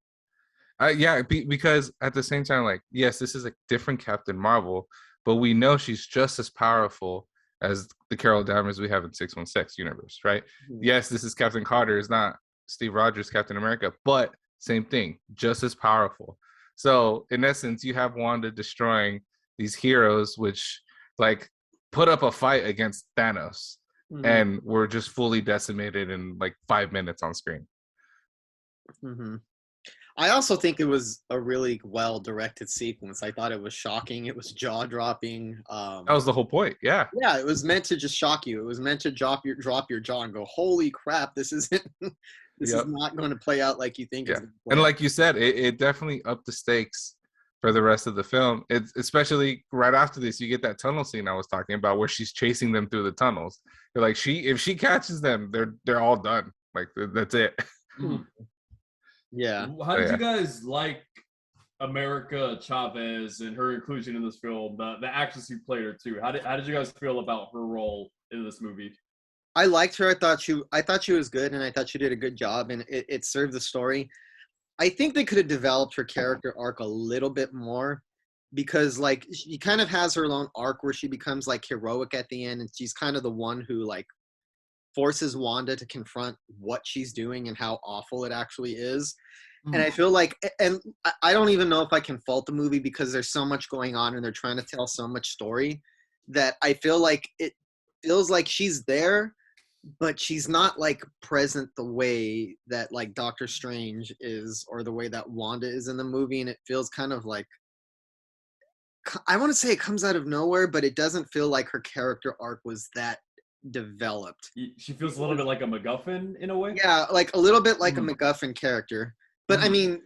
Because at the same time, like, yes, this is a different Captain Marvel, but we know she's just as powerful as the Carol Danvers we have in 616 universe, right? Yes, this is Captain Carter, it's not Steve Rogers, Captain America, but same thing, just as powerful. So in essence, you have Wanda destroying these heroes, which like put up a fight against Thanos, and were just fully decimated in like 5 minutes on screen. I also think it was a really well-directed sequence. I thought it was shocking. It was jaw-dropping. That was the whole point. Yeah. Yeah, it was meant to just shock you. It was meant to drop your jaw and go, "Holy crap! This isn't. This is not going to play out like you think it's going to play." And like you said, it definitely upped the stakes for the rest of the film. It's especially right after this, you get that tunnel scene I was talking about where she's chasing them through the tunnels. You're like, if she catches them, they're all done. Like that's it. Yeah. How did you guys like America Chavez and her inclusion in this film? The actress who played her too. How did you guys feel about her role in this movie? I liked her. I thought she was good, and I thought she did a good job, and it served the story. I think they could have developed her character arc a little bit more, because like she kind of has her own arc where she becomes like heroic at the end, and she's kind of the one who like forces Wanda to confront what she's doing and how awful it actually is. And I feel like, and I don't even know if I can fault the movie because there's so much going on and they're trying to tell so much story that I feel like it feels like she's there, but she's not like present the way that like Doctor Strange is or the way that Wanda is in the movie. And it feels kind of like, I want to say it comes out of nowhere, but it doesn't feel like her character arc was that developed. She feels a little bit like a MacGuffin in a way. Yeah, like a little bit like a MacGuffin character. But I mean,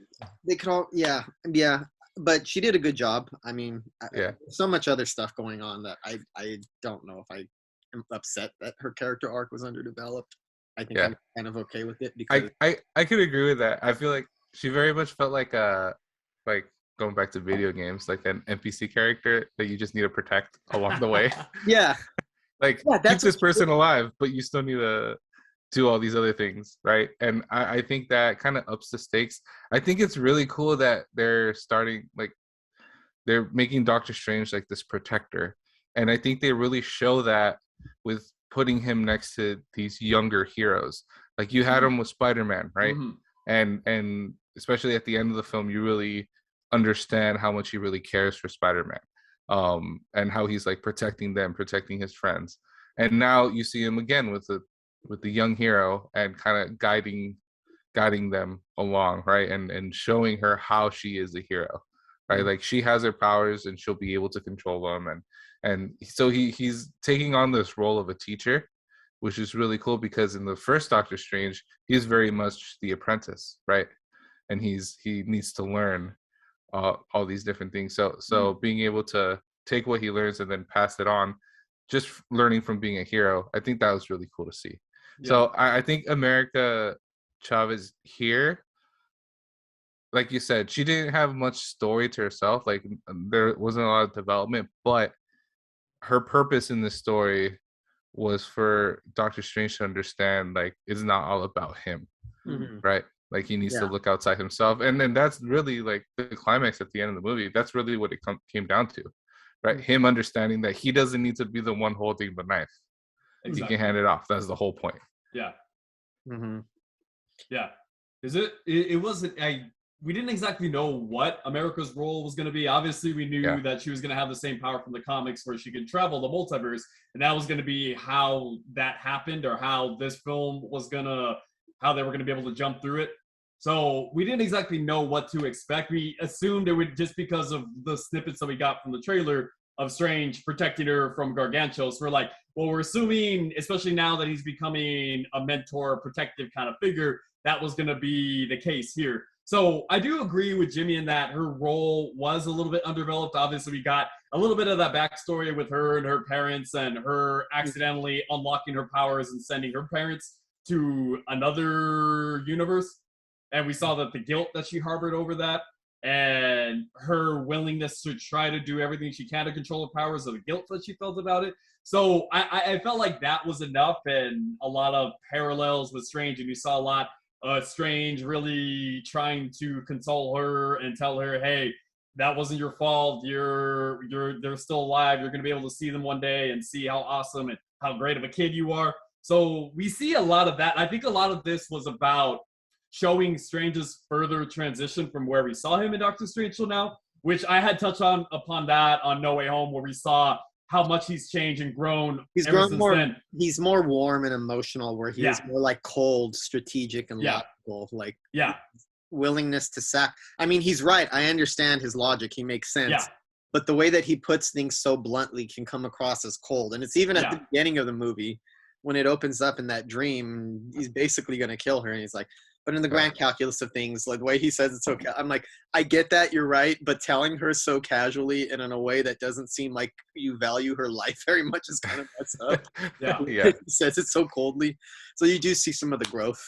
they could all, yeah. But she did a good job. I mean, so much other stuff going on that I don't know if I am upset that her character arc was underdeveloped. I think I'm kind of okay with it because I could agree with that. I feel like she very much felt like going back to video games, like an NPC character that you just need to protect along the way. Like, keep this person alive, but you still need to do all these other things, right? And I think that kind of ups the stakes. I think it's really cool that they're making Doctor Strange like this protector. And I think they really show that with putting him next to these younger heroes. Like you had him with Spider-Man, right? And especially at the end of the film, you really understand how much he really cares for Spider-Man. And how he's like protecting his friends, and now you see him again with the young hero and kind of guiding them along, right, and showing her how she is a hero, right? Like she has her powers and she'll be able to control them, and so he's taking on this role of a teacher, which is really cool because in the first Doctor Strange he's very much the apprentice, right, and he needs to learn all these different things. So being able to take what he learns and then pass it on, just learning from being a hero, I think that was really cool to see. So I think America Chavez here, like you said, she didn't have much story to herself. Like there wasn't a lot of development, but her purpose in this story was for Doctor Strange to understand like it's not all about him, right? Like he needs to look outside himself, and then that's really like the climax at the end of the movie. That's really what it came down to, right? Him understanding that he doesn't need to be the one holding the knife; he can hand it off. That's the whole point. Yeah. Is it? It wasn't. We didn't exactly know what America's role was going to be. Obviously, we knew that she was going to have the same power from the comics, where she could travel the multiverse, and that was going to be how that happened, or how this film was how they were going to be able to jump through it. So we didn't exactly know what to expect. We assumed it would, just because of the snippets that we got from the trailer, of Strange protecting her from Gargantuos. We're like, well, we're assuming, especially now that he's becoming a mentor, protective kind of figure, that was going to be the case here. So I do agree with Jimmy in that her role was a little bit undeveloped. Obviously, we got a little bit of that backstory with her and her parents and her accidentally unlocking her powers and sending her parents to another universe. And we saw that the guilt that she harbored over that and her willingness to try to do everything she can to control her powers, of the guilt that she felt about it. So I felt like that was enough, and a lot of parallels with Strange, and you saw a lot Strange really trying to console her and tell her, hey, that wasn't your fault. They're still alive. You're gonna be able to see them one day and see how awesome and how great of a kid you are. So we see a lot of that. I think a lot of this was about showing Strange's further transition from where we saw him in Doctor Strange till now, which I had touched upon that on No Way Home, where we saw how much he's changed and grown. He's ever grown since more. then. He's more warm and emotional, where he is more like cold, strategic, and logical. Like willingness to sack. I mean, he's right. I understand his logic. He makes sense. Yeah. But the way that he puts things so bluntly can come across as cold. And it's even at the beginning of the movie when it opens up in that dream, he's basically going to kill her. And he's like, but in the grand calculus of things, like the way he says it's okay, I'm like, I get that, you're right, but telling her so casually and in a way that doesn't seem like you value her life very much is kind of messed up. He says it so coldly. So you do see some of the growth.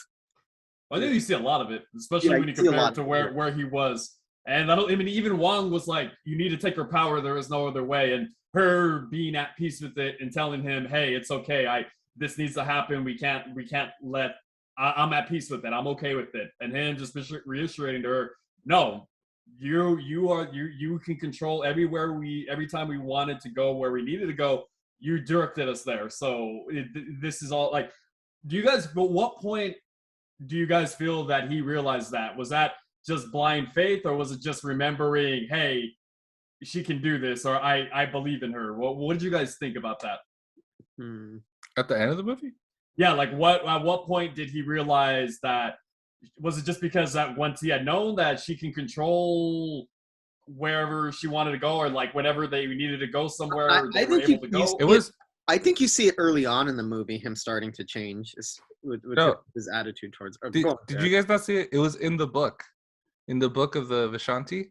I think you see a lot of it, especially when you compare it to where he was. And I mean, even Wong was like, you need to take her power, there is no other way. And her being at peace with it and telling him, hey, it's okay, this needs to happen, we can't let I'm at peace with it. I'm okay with it. And him just reiterating to her, no, you can control every time we wanted to go where we needed to go, you directed us there. So this is all like, at what point do you guys feel that he realized that? Was that just blind faith, or was it just remembering, hey, she can do this, or I believe in her? What did you guys think about that? At the end of the movie? Yeah, like at what point did he realize that? Was it just because that once he had known that she can control wherever she wanted to go, or like whenever they needed to go somewhere, they were able to go? I think you see it early on in the movie, him starting to change with his attitude towards. Did you guys not see it? It was in the book of the Vishanti.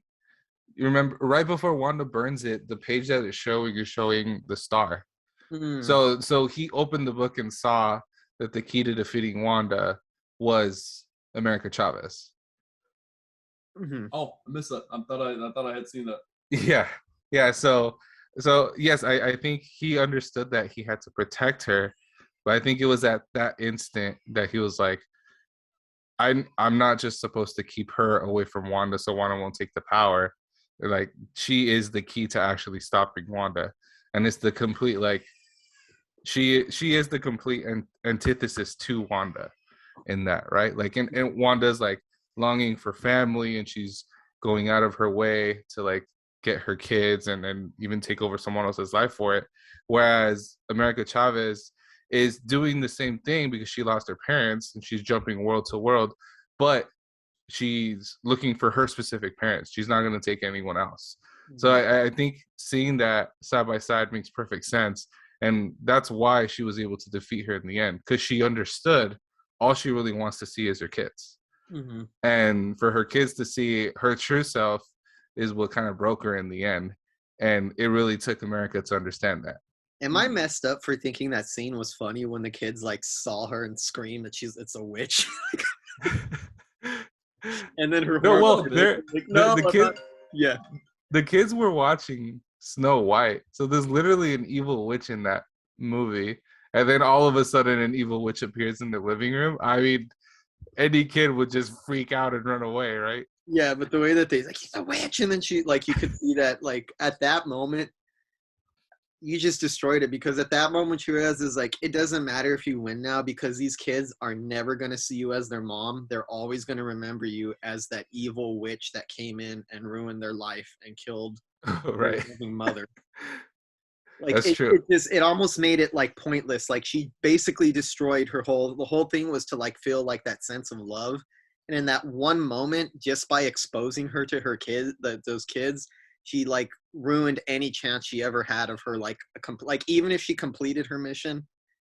You remember right before Wanda burns it, the page that it's showing is showing the star. So he opened the book and saw that the key to defeating Wanda was America Chavez. Oh, I missed that. I thought I had seen that. Yeah. So yes, I think he understood that he had to protect her, but I think it was at that instant that he was like, I'm not just supposed to keep her away from Wanda so Wanda won't take the power. Like, she is the key to actually stopping Wanda, and it's the complete she is the complete antithesis to Wanda in that, right? Like, and Wanda's like longing for family, and she's going out of her way to like get her kids and even take over someone else's life for it. Whereas America Chavez is doing the same thing because she lost her parents and she's jumping world to world, but she's looking for her specific parents. She's not going to take anyone else. So I think seeing that side by side makes perfect sense. And that's why she was able to defeat her in the end, because she understood all she really wants to see is her kids. And for her kids to see her true self is what kind of broke her in the end. And it really took America to understand that. Am I messed up for thinking that scene was funny when the kids like saw her and screamed that it's a witch? And then her the kids were watching Snow White, so there's literally an evil witch in that movie, and then all of a sudden an evil witch appears in the living room. I mean, any kid would just freak out and run away, right? Yeah, but the way that they like, he's a witch, and then she like, you could see that like at that moment you just destroyed it, because at that moment she realizes like, it doesn't matter if you win now, because these kids are never going to see you as their mom. They're always going to remember you as that evil witch that came in and ruined their life and killed their living mother. Like, that's true. It almost made it like pointless. Like, she basically destroyed the whole thing was to like feel like that sense of love. And in that one moment, just by exposing her to her kids, those kids, she like ruined any chance she ever had of her like like even if she completed her mission,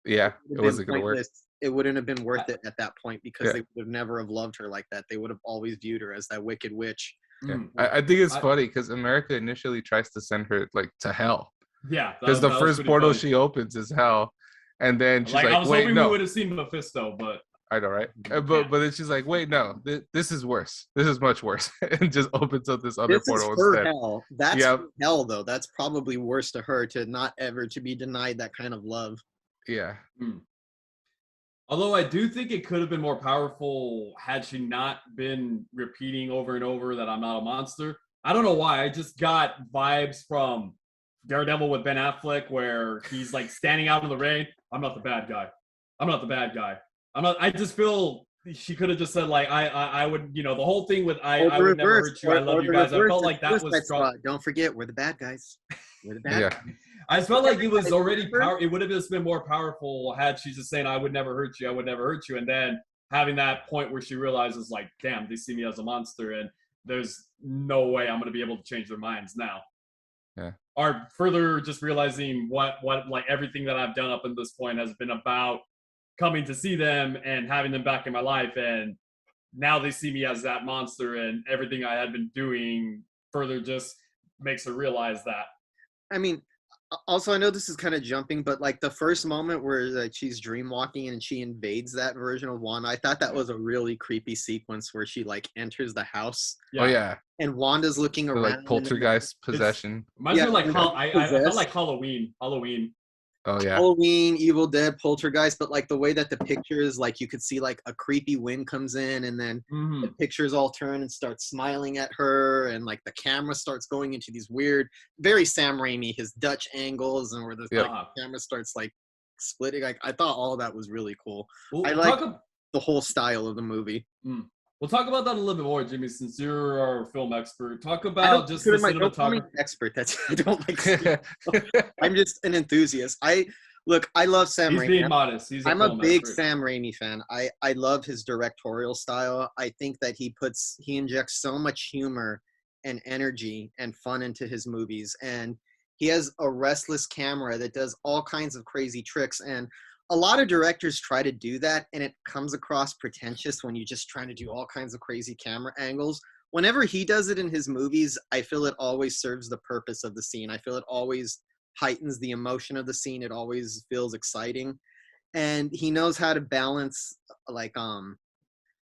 Yeah, it wasn't gonna work. it wouldn't have been worth it at that point because Yeah. they would have never have loved her like that. They would have always viewed her as that wicked witch. Yeah. Mm. I think it's funny because America initially tries to send her like to hell Yeah, because the that was first pretty portal funny. she opens is hell, and then she's like, I was "Wait, hoping no." we would have seen Mephisto, but I know, right? But then she's like, "Wait, no, this is worse. This is much worse," and just opens up this other This is portal her instead. hell. That's Yeah. her hell though. That's probably worse to her to not ever to be denied that kind of love. Yeah, although I do think it could have been more powerful had she not been repeating over and over that I'm not a monster. I don't know why. I just got vibes from Daredevil with Ben Affleck where he's like standing out in the rain. I'm not the bad guy. I'm not the bad guy. I'm not. I just feel she could have just said like I would, you know, the whole thing with I would never hurt you. I love you guys. I felt like that was strong. Don't forget, we're the bad guys. We're the bad yeah, guys. I just felt like it was already it would have just been more powerful had she just saying I would never hurt you. I would never hurt you, and then having that point where she realizes like, damn, they see me as a monster, and there's no way I'm gonna be able to change their minds now. Yeah. Or further, just realizing what like everything that I've done up until this point has been about coming to see them and having them back in my life, and now they see me as that monster, and everything I had been doing further just makes her realize that. I mean, also I know this is kind of jumping, but like the first moment where like she's dream walking and she invades that version of Wanda, I thought that was a really creepy sequence where she like enters the house. Oh yeah, and Wanda's looking the, around. like poltergeist possession. Reminds me of like and I felt like Halloween. Oh yeah, Halloween, Evil Dead, Poltergeist, but like the way that the picture is, like you could see like a creepy wind comes in and then the pictures all turn and start smiling at her, and like the camera starts going into these weird, very Sam Raimi, his Dutch angles, and where the camera starts like splitting. Like I thought all of that was really cool. I like the whole style of the movie. We'll talk about that a little bit more, Jimmy, since you're our film expert. Talk about just the cinematography. Expert. That's I don't like. I'm just an enthusiast. I love Sam Raimi. He's being modest. I'm a big Sam Raimi fan. I love his directorial style. I think that he injects so much humor and energy and fun into his movies, and he has a restless camera that does all kinds of crazy tricks. And a lot of directors try to do that, and it comes across pretentious when you're just trying to do all kinds of crazy camera angles. Whenever he does it in his movies, I feel it always serves the purpose of the scene. I feel it always heightens the emotion of the scene. It always feels exciting. And he knows how to balance, like, I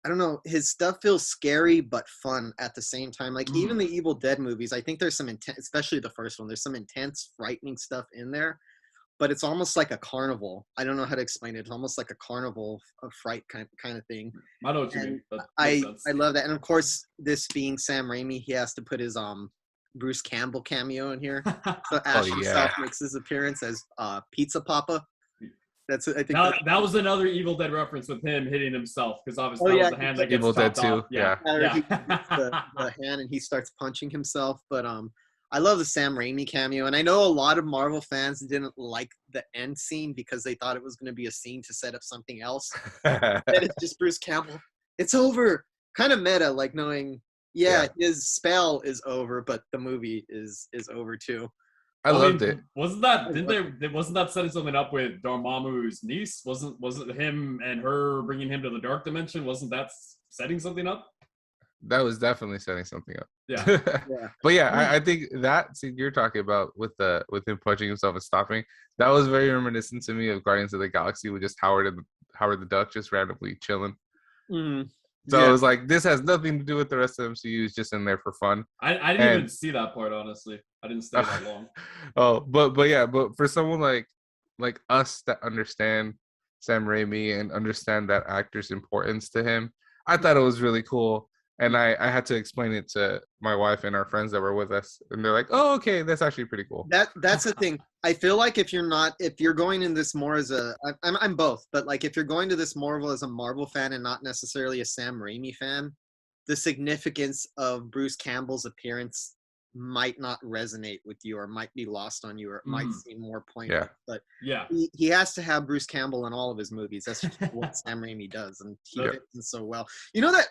don't know, his stuff feels scary but fun at the same time. Like, even the Evil Dead movies, I think there's some intense, especially the first one, there's some intense, frightening stuff in there. But it's almost like a carnival. I don't know how to explain it. It's almost like a carnival of fright kind of thing. I know what you mean. I love that. And of course, this being Sam Raimi, he has to put his Bruce Campbell cameo in here. So Ash himself makes his appearance as Pizza Papa. That's I think that was another Evil Dead reference with him hitting himself, because obviously that was the hand that gets Evil Dead 2. off. Yeah. He the hand and he starts punching himself. But I love the Sam Raimi cameo, and I know a lot of Marvel fans didn't like the end scene because they thought it was going to be a scene to set up something else. And it's just Bruce Campbell. It's over. Kind of meta, like knowing, his spell is over, but the movie is over too. I loved it. Wasn't that setting something up with Dormammu's niece? Wasn't him and her bringing him to the dark dimension? Wasn't that setting something up? That was definitely setting something up. Yeah. But I think that scene you're talking about with him punching himself and stopping, that was very reminiscent to me of Guardians of the Galaxy with just Howard the Duck just randomly chilling. So it was like, this has nothing to do with the rest of the MCU. It's just in there for fun. I didn't even see that part, honestly. I didn't stay that long. But for someone like us that understand Sam Raimi and understand that actor's importance to him, I thought it was really cool. And I had to explain it to my wife and our friends that were with us, and they're like, "Oh, okay, that's actually pretty cool." That's the thing. I feel like if you're going in this more as I'm both, but like if you're going to this more as a Marvel fan and not necessarily a Sam Raimi fan, the significance of Bruce Campbell's appearance might not resonate with you or might be lost on you or it might seem more pointless. But Yeah. he has to have Bruce Campbell in all of his movies. That's just what Sam Raimi does, and he Yeah. fits in so well. You know that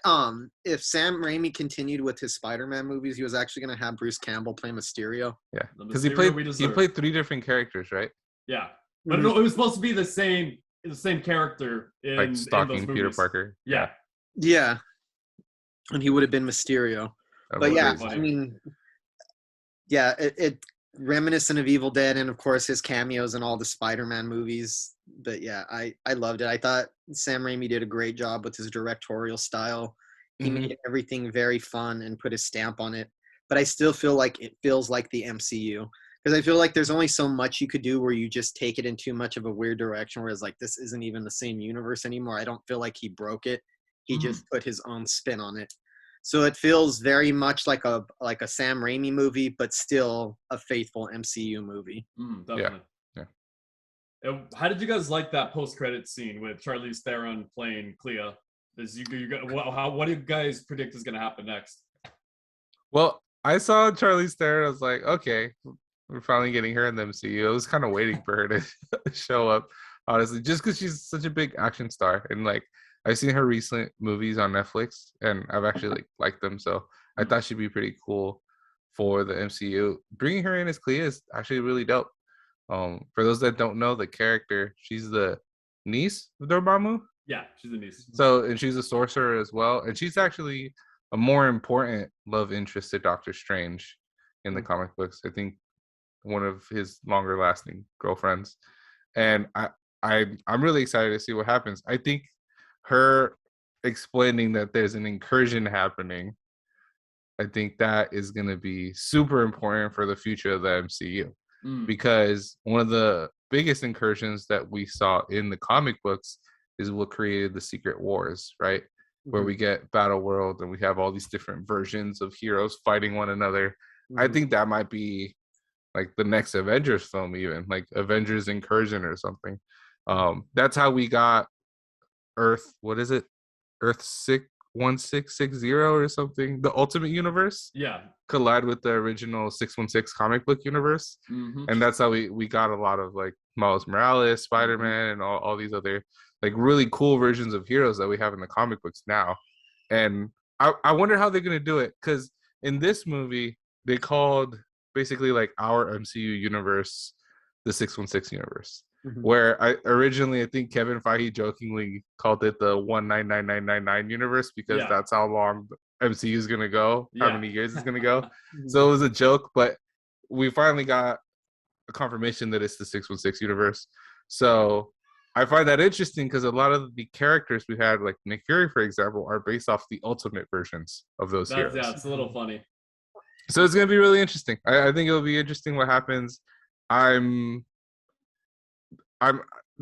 if Sam Raimi continued with his Spider-Man movies, he was actually going to have Bruce Campbell play Mysterio. Yeah, The because he Mysterio we deserve. played 3 different characters, right? Yeah. But no, it was supposed to be the same character in, Like in those stalking movies. Peter Parker. Yeah. Yeah, and he would have been Mysterio. That But was yeah, crazy. I mean, yeah, it reminiscent of Evil Dead and of course his cameos in all the Spider-Man movies. But yeah, I loved it. I thought Sam Raimi did a great job with his directorial style. He made everything very fun and put his stamp on it. But I still feel like it feels like the MCU. Because I feel like there's only so much you could do where you just take it in too much of a weird direction, whereas like this isn't even the same universe anymore. I don't feel like he broke it. He just put his own spin on it. So it feels very much like a Sam Raimi movie, but still a faithful MCU movie. Definitely. Yeah. And how did you guys like that post-credit scene with Charlize Theron playing Clea? What do you guys predict is going to happen next? Well, I saw Charlize Theron. I was like, okay, we're finally getting her in the MCU. I was kind of waiting for her to show up, honestly, just because she's such a big action star. And like, I've seen her recent movies on Netflix, and I've actually liked them. So I thought she'd be pretty cool for the MCU. Bringing her in as Clea is actually really dope. For those that don't know the character, she's the niece of Dormammu. Yeah, she's a niece. So, and she's a sorcerer as well, and she's actually a more important love interest to Doctor Strange in the comic books. I think one of his longer lasting girlfriends, and I'm really excited to see what happens. I think her explaining that there's an incursion happening, I think that is going to be super important for the future of the MCU, because one of the biggest incursions that we saw in the comic books is what created the Secret Wars, right? Where we get Battle World and we have all these different versions of heroes fighting one another. I think that might be like the next Avengers film, even like Avengers Incursion or something. That's how we got Earth. What is it? Earth 1660 or something. The Ultimate Universe. Yeah. Collide with the original 616 comic book universe, and that's how we got a lot of like Miles Morales, Spider-Man, and all these other like really cool versions of heroes that we have in the comic books now. And I wonder how they're gonna do it, because in this movie they called basically like our MCU universe the 616 universe, where I think Kevin Feige jokingly called it the 199999 universe, because that's how long MCU is gonna go, how many years it's gonna go. So it was a joke, but we finally got a confirmation that it's the 616 universe. So I find that interesting, because a lot of the characters we had, like Nick Fury, for example, are based off the ultimate versions of those heroes. Yeah, it's a little funny. So it's gonna be really interesting. I think it'll be interesting what happens. I think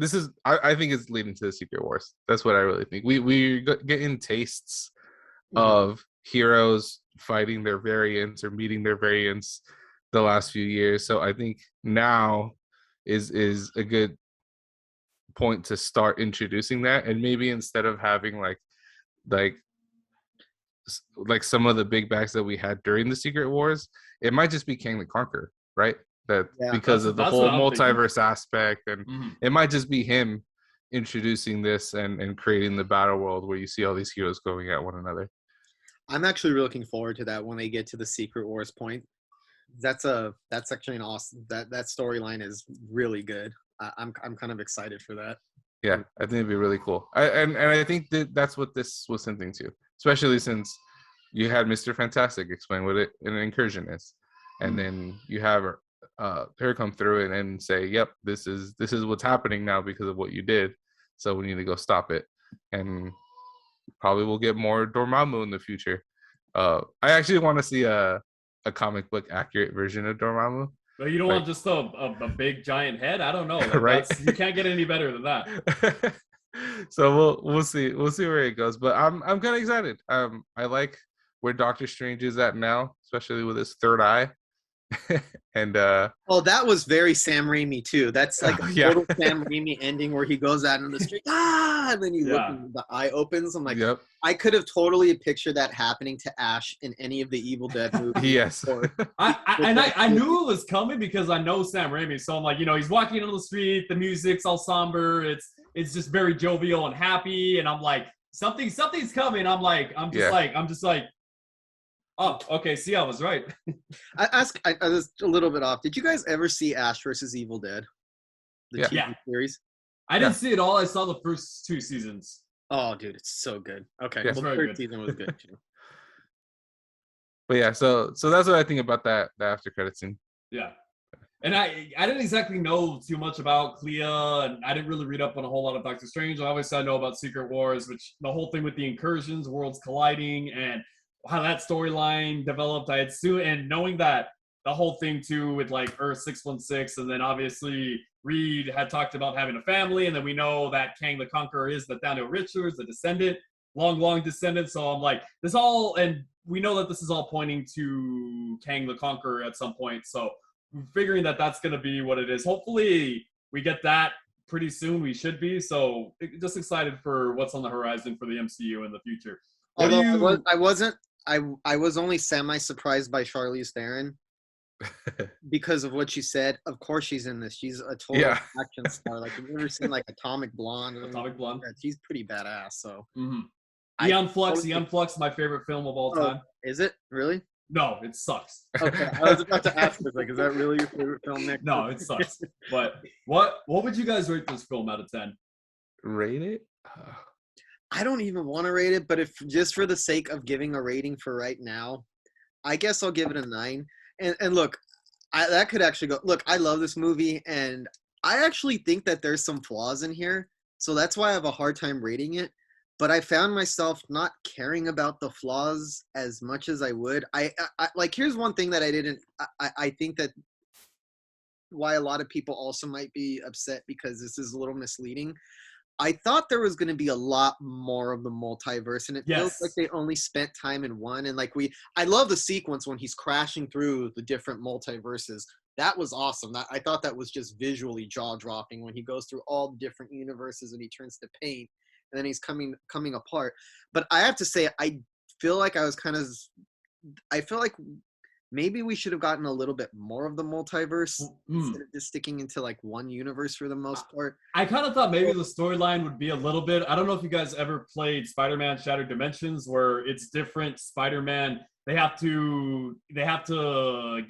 it's leading to the Secret Wars. That's what I really think. We're getting tastes of heroes fighting their variants or meeting their variants the last few years. So I think now is a good point to start introducing that. And maybe instead of having like some of the big bags that we had during the Secret Wars, it might just be Kang the Conqueror, right? Because of the whole multiverse aspect, and it might just be him introducing this and creating the battle world where you see all these heroes going at one another. I'm actually really looking forward to that when they get to the Secret Wars point. That's actually an awesome, that storyline is really good. I'm kind of excited for that. Yeah, I think it'd be really cool. I think that's what this was hinting to, especially since you had Mr. Fantastic explain what an incursion is, and then you have her come through and say, "Yep, this is what's happening now because of what you did. So we need to go stop it." And probably we'll get more Dormammu in the future. I actually want to see a comic book accurate version of Dormammu. But you don't want just a big giant head? I don't know. Right? You can't get any better than that. So we'll see where it goes. But I'm kind of excited. I like where Doctor Strange is at now, especially with his third eye. And Oh, that was very Sam Raimi too. That's like a yeah. total Sam Raimi ending where he goes out in the street, and then you look Yeah. and the eye opens. I'm like, Yep. I could have totally pictured that happening to Ash in any of the Evil Dead movies. Yes. Or I knew it was coming because I know Sam Raimi. So I'm like, he's walking on the street, the music's all somber, it's just very jovial and happy, and I'm like, something's coming. I'm just like, oh, okay, see, I was right. I was a little bit off. Did you guys ever see Ash versus Evil Dead? The Yeah. TV series? I didn't see it all. I saw the first 2 seasons. Oh, dude, it's so good. Okay, Yeah. well, the Very third good. season was good too. But yeah, so that's what I think about the after credit scene. Yeah. And I didn't exactly know too much about Clea, and I didn't really read up on a whole lot of Doctor Strange. Obviously, I know about Secret Wars, which the whole thing with the incursions, worlds colliding, and how that storyline developed. I had soon, and knowing that the whole thing too with like Earth 616, and then obviously Reed had talked about having a family, and then we know that Kang the Conqueror is Nathaniel Richards, the descendant, long descendant. So I'm like, this all, and we know that this is all pointing to Kang the Conqueror at some point. So we're figuring that that's going to be what it is. Hopefully we get that pretty soon. We should be. So just excited for what's on the horizon for the MCU in the future. Although I was only semi-surprised by Charlize Theron because of what she said. Of course she's in this. She's a total action star. Like, have you ever seen like Atomic Blonde? Atomic Blonde. She's pretty badass. So Eon Flux, my favorite film of all time. Is it really? No, it sucks. Okay, I was about to ask this. Like, is that really your favorite film, Nick? No, it sucks. But what would you guys rate this film out of 10? Rate it? I don't even want to rate it, but if just for the sake of giving a rating for right now, I guess I'll give it a 9. And look, that could actually go. Look, I love this movie, and I actually think that there's some flaws in here, so that's why I have a hard time rating it. But I found myself not caring about the flaws as much as I would. I like, here's one thing that I think that why a lot of people also might be upset, because this is a little misleading. I thought there was going to be a lot more of the multiverse, and it feels like they only spent time in one. And like I love the sequence when he's crashing through the different multiverses. That was awesome. I thought that was just visually jaw-dropping when he goes through all the different universes and he turns to paint. And then he's coming apart. But I have to say, I feel like maybe we should have gotten a little bit more of the multiverse instead of just sticking into like one universe for the most part. I kind of thought maybe the storyline would be a little bit. I don't know if you guys ever played Spider-Man Shattered Dimensions, where it's different Spider-Man. They have to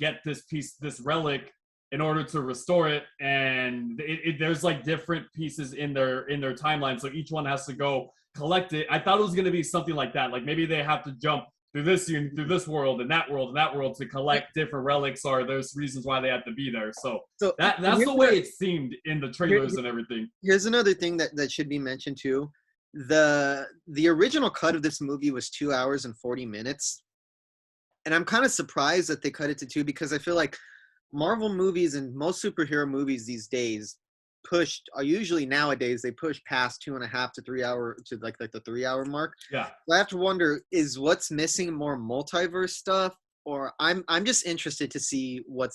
get this relic in order to restore it, and there's like different pieces in their timeline, so each one has to go collect it. I thought it was going to be something like that, like maybe they have to jump through this world and that world to collect different relics, or there's reasons why they have to be there. So that's the way it seemed in the trailers and everything. Here's another thing that should be mentioned too. The original cut of this movie was 2 hours and 40 minutes, and I'm kind of surprised that they cut it to 2, because I feel like Marvel movies and most superhero movies these days usually nowadays they push past 2.5 to 3 hour to like the 3 hour mark. Yeah. So I have to wonder, is what's missing more multiverse stuff, or I'm just interested to see what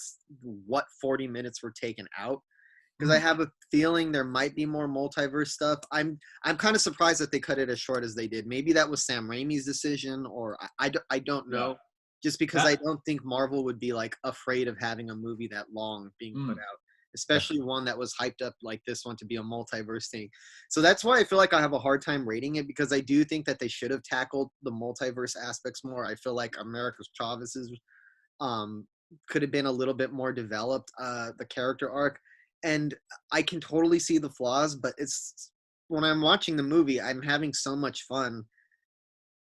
40 minutes were taken out, because I have a feeling there might be more multiverse stuff. I'm kind of surprised that they cut it as short as they did. Maybe that was Sam Raimi's decision, or I don't know. Yeah. Just because I don't think Marvel would be like afraid of having a movie that long being put out, especially one that was hyped up like this one to be a multiverse thing. So that's why I feel like I have a hard time rating it, because I do think that they should have tackled the multiverse aspects more. I feel like America's Chavez's could have been a little bit more developed, the character arc. And I can totally see the flaws, but it's when I'm watching the movie, I'm having so much fun.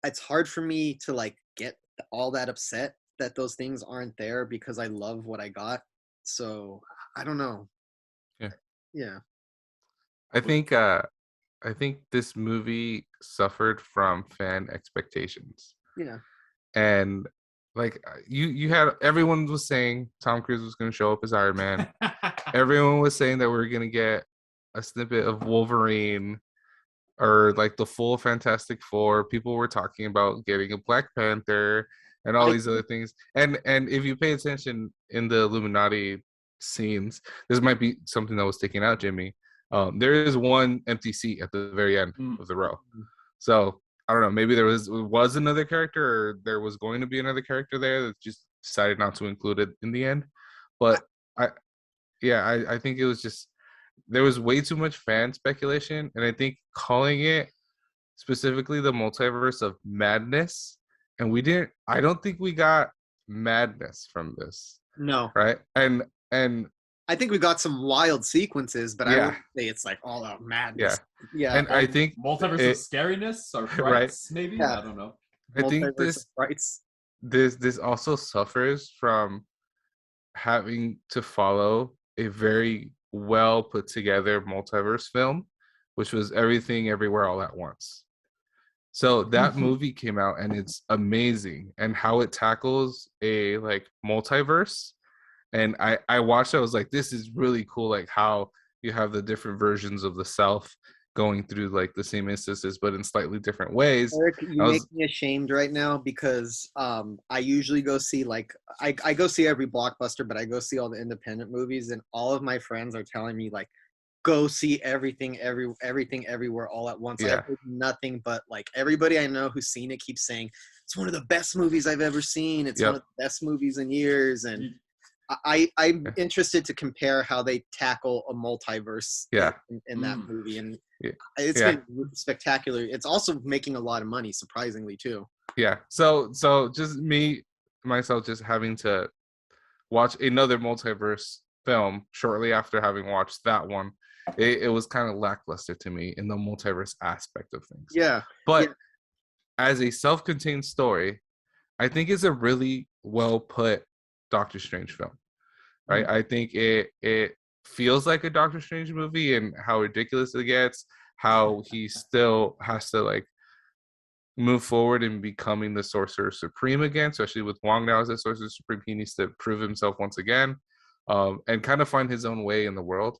It's hard for me to like get all that upset that those things aren't there, because I love what I got. So I don't know. Yeah. I think this movie suffered from fan expectations. Yeah. And like you had, everyone was saying Tom Cruise was going to show up as Iron Man. Everyone was saying that we are going to get a snippet of Wolverine, or like the full Fantastic Four. People were talking about getting a Black Panther, and all these other things. And if you pay attention in the Illuminati scenes, this might be something that was sticking out, Jimmy. There is one empty seat at the very end of the row. So I don't know, maybe there was another character, or there was going to be another character there that just decided not to include it in the end. But I think it was just, there was way too much fan speculation, and I think calling it specifically the Multiverse of Madness, and I don't think we got madness from this. No. Right? And I think we got some wild sequences, but I wouldn't say it's like all out madness. Yeah. And I think Multiverse of Scariness or frights, maybe? Yeah. I don't know. I think this also suffers from having to follow a very well put together multiverse film, which was Everything Everywhere All at Once. So that movie came out, and it's amazing, and how it tackles a like multiverse. And I watched it, I was like, this is really cool, like how you have the different versions of the self going through like the same instances but in slightly different ways. Eric, you make me ashamed right now, because I usually go see, like, I go see every blockbuster, but I go see all the independent movies, and all of my friends are telling me, like, go see Everything Everywhere All at Once. Yeah. I've heard nothing but, like, everybody I know who's seen it keeps saying it's one of the best movies I've ever seen. It's one of the best movies in years. And I'm interested to compare how they tackle a multiverse in that movie. And it's been spectacular. It's also making a lot of money, surprisingly, too. Yeah. So just myself just having to watch another multiverse film shortly after having watched that one, it was kind of lackluster to me in the multiverse aspect of things. Yeah. But as a self-contained story, I think it's a really well put Doctor Strange film. Right? I think it feels like a Doctor Strange movie, and how ridiculous it gets, how he still has to like move forward in becoming the Sorcerer Supreme again, especially with Wong now as the Sorcerer Supreme. He needs to prove himself once again, and kind of find his own way in the world,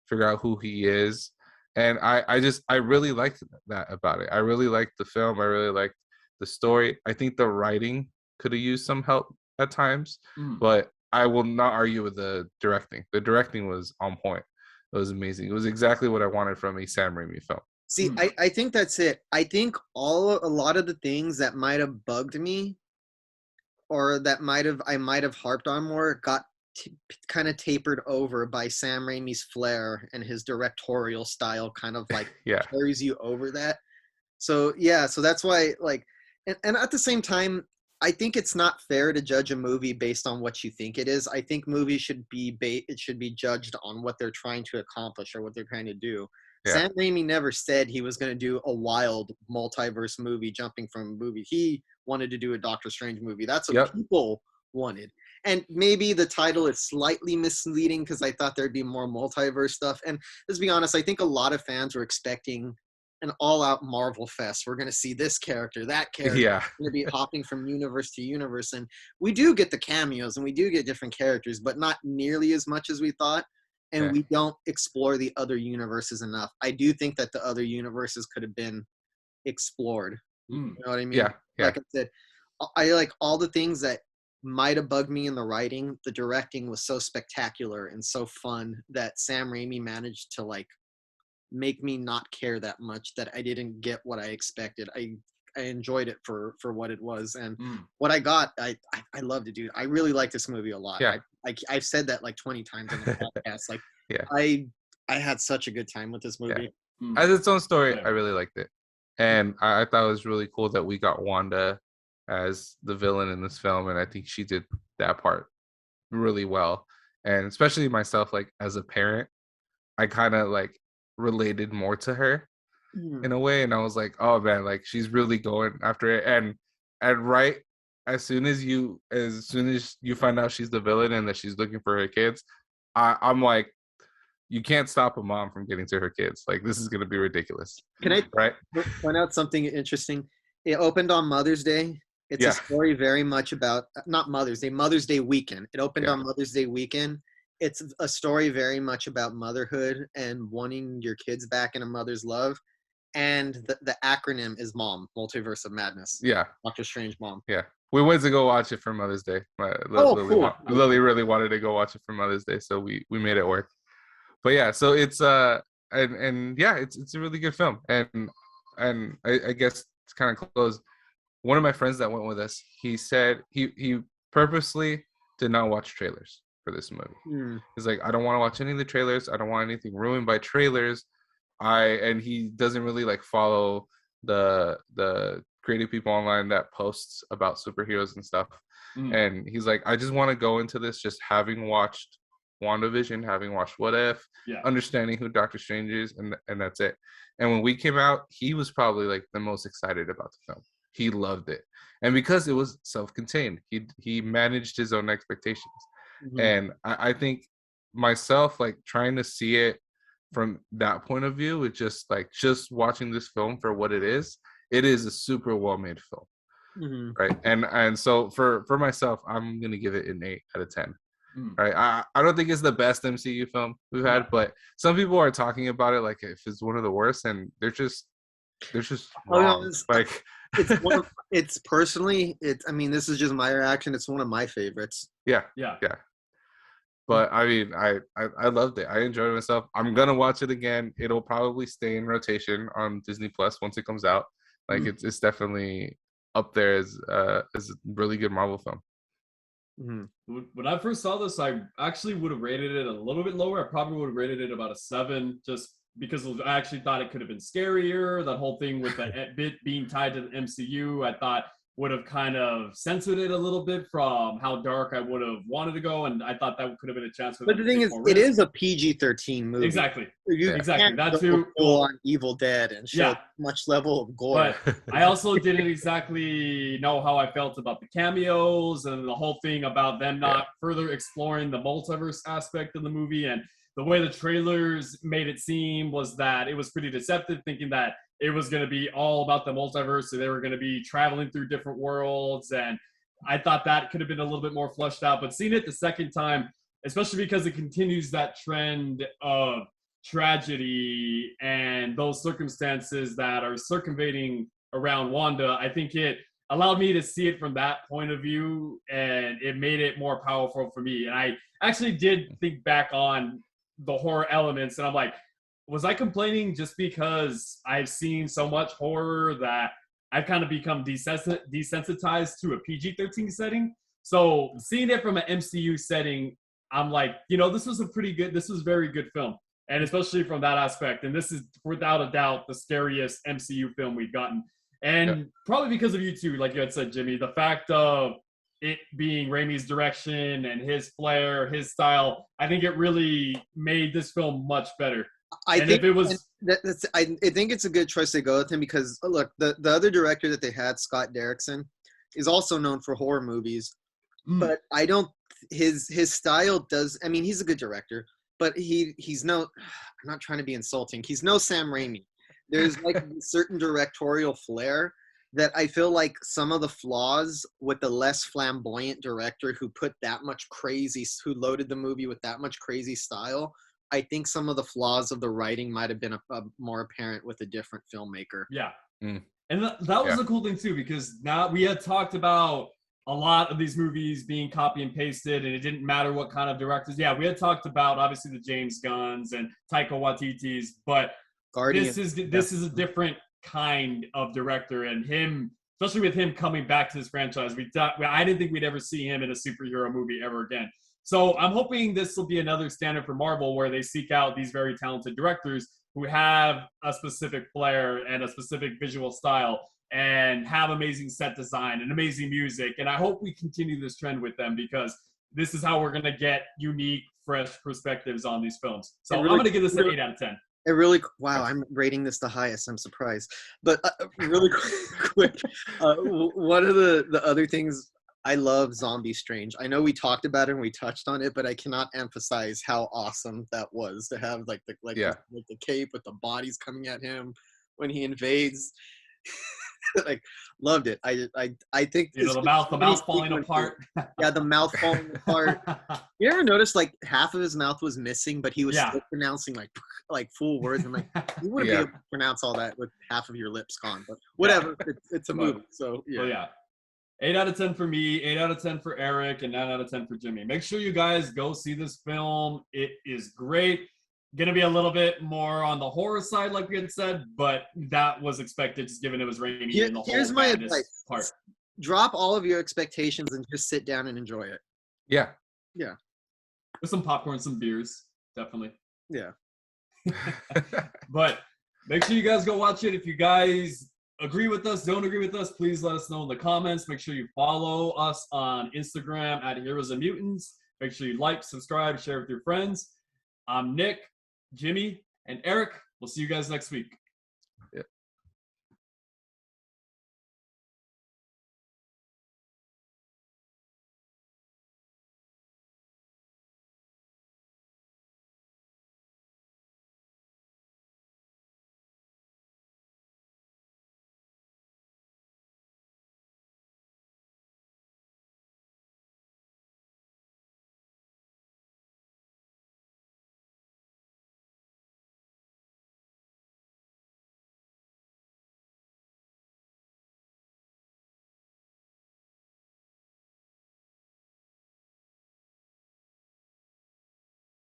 figure out who he is. And I really liked that about it. I really liked the film. I really liked the story. I think the writing could have used some help at times, but I will not argue with the directing. The directing was on point. It was amazing. It was exactly what I wanted from a Sam Raimi film. See, I think that's it. I think a lot of the things that might have bugged me, or that I might have harped on more, got kind of tapered over by Sam Raimi's flair and his directorial style, kind of like carries you over that. So so that's why, like, and at the same time, I think it's not fair to judge a movie based on what you think it is. I think movies should be judged on what they're trying to accomplish or what they're trying to do. Yeah. Sam Raimi never said he was going to do a wild multiverse movie jumping from a movie. He wanted to do a Doctor Strange movie. That's what people wanted. And maybe the title is slightly misleading, because I thought there'd be more multiverse stuff. And let's be honest, I think a lot of fans were expecting an all-out Marvel fest. We're going to see this character, that character. Yeah. We're going to be hopping from universe to universe. And we do get the cameos, and we do get different characters, but not nearly as much as we thought. And we don't explore the other universes enough. I do think that the other universes could have been explored. You know what I mean? Yeah. Like I said, I like all the things that might have bugged me in the writing. The directing was so spectacular and so fun that Sam Raimi managed to, like, make me not care that much, that I didn't get what I expected. I enjoyed it for what it was, and what I got, I loved it, dude. I really like this movie a lot. I've said that like 20 times on the podcast. Like, I had such a good time with this movie. As its own story, I really liked it, and I thought it was really cool that we got Wanda as the villain in this film, and I think she did that part really well. And especially myself, like as a parent, I kind of like related more to her in a way, and I was like, oh man, like she's really going after it. And right as soon as you find out she's the villain and that she's looking for her kids, I'm like, you can't stop a mom from getting to her kids. Like, this is going to be ridiculous. Can I point out something interesting? It opened on Mother's Day. It's a story very much about, not Mother's Day, Mother's Day weekend. It opened on Mother's Day weekend. It's a story very much about motherhood and wanting your kids back in a mother's love. and the acronym is MOM, Multiverse of Madness. Yeah. Doctor Strange Mom. Yeah. We went to go watch it for Mother's Day. Cool. Lily really wanted to go watch it for Mother's Day, so we made it work. But yeah, so it's and yeah, it's a really good film. And I guess to kind of close, one of my friends that went with us, he said he purposely did not watch trailers for this movie. He's like, I don't want to watch any of the trailers. I don't want anything ruined by trailers. And he doesn't really like follow the creative people online that posts about superheroes and stuff. And he's like, I just want to go into this just having watched WandaVision, having watched What If, understanding who Doctor Strange is, and that's it. And when we came out, he was probably like the most excited about the film. He loved it. And because it was self-contained, he managed his own expectations. And I think myself, like trying to see it from that point of view, with just watching this film for what it is a super well-made film. Right. And so for myself, I'm gonna give it an 8 out of 10. Right. I don't think it's the best MCU film we've had, but some people are talking about it like if it's one of the worst, and they're just wrong. Like it's personally, I mean, this is just my reaction. It's one of my favorites. Yeah. But I mean, I loved it. I enjoyed myself. I'm gonna watch it again. It'll probably stay in rotation on Disney Plus once it comes out. Like it's definitely up there as a really good Marvel film. When I first saw this, I actually would have rated it a little bit lower. I probably would have rated it about a 7, just because I actually thought it could have been scarier. That whole thing with the bit being tied to the MCU, I thought would have kind of censored it a little bit from how dark I would have wanted to go, and I thought that could have been a chance for them. But the thing is, it is a PG-13 movie. Exactly. Exactly. That's who full on Evil Dead and show much level of gore. But I also didn't exactly know how I felt about the cameos and the whole thing about them not further exploring the multiverse aspect of the movie. And the way the trailers made it seem was that it was pretty deceptive, thinking that it was going to be all about the multiverse, so they were going to be traveling through different worlds, and I thought that could have been a little bit more fleshed out. But seeing it the second time, especially because it continues that trend of tragedy and those circumstances that are circumventing around Wanda, I think it allowed me to see it from that point of view, and it made it more powerful for me. And I actually did think back on the horror elements, and I'm like, was I complaining just because I've seen so much horror that I've kind of become desensitized to a PG-13 setting? So seeing it from an MCU setting, I'm like, this was a very good film. And especially from that aspect. And this is without a doubt the scariest MCU film we've gotten. And probably because of you too, like you had said, Jimmy, the fact of it being Raimi's direction and his flair, his style, I think it really made this film much better. I think it's a good choice to go with him because look, the other director that they had, Scott Derrickson, is also known for horror movies, but I don't his style does. I mean, he's a good director, but he's no. I'm not trying to be insulting. He's no Sam Raimi. There's like a certain directorial flair that I feel like some of the flaws with the less flamboyant director who loaded the movie with that much crazy style. I think some of the flaws of the writing might have been more apparent with a different filmmaker. Yeah. And that was the cool thing too, because now we had talked about a lot of these movies being copy and pasted, and it didn't matter what kind of directors. Yeah, we had talked about obviously the James Gunns and Taika Waititi's, but this is a different kind of director, and him, especially with him coming back to this franchise, I didn't think we'd ever see him in a superhero movie ever again. So I'm hoping this will be another standard for Marvel where they seek out these very talented directors who have a specific flair and a specific visual style and have amazing set design and amazing music. And I hope we continue this trend with them because this is how we're going to get unique, fresh perspectives on these films. So I'm going to give this an 8 out of 10. Wow, I'm rating this the highest. I'm surprised. But really quick, one of the other things, I love Zombie Strange. I know we talked about it and we touched on it, but I cannot emphasize how awesome that was to have the cape with the bodies coming at him when he invades. Like, loved it. I think You know, this the was mouth, so many falling sequences. apart. Yeah, the mouth falling apart. You ever notice like half of his mouth was missing, but he was Yeah. still pronouncing like full words? I'm like, you wouldn't be Yeah. able to pronounce all that with half of your lips gone. But whatever, it's a But- movie, so So yeah. yeah. 8 out of 10 for me, 8 out of 10 for Eric, and 9 out of 10 for Jimmy. Make sure you guys go see this film. It is great. Gonna be a little bit more on the horror side, like we had said, but that was expected, just given it was rainy and the whole Here's my madness advice: part. drop all of your expectations and just sit down and enjoy it. Yeah. With some popcorn, some beers, definitely. Yeah. But make sure you guys go watch it. If you guys agree with us, don't agree with us, please let us know in the comments. Make sure you follow us on Instagram at Heroes and Mutants. Make sure you like, subscribe, share with your friends. I'm Nick, Jimmy, and Eric. We'll see you guys next week.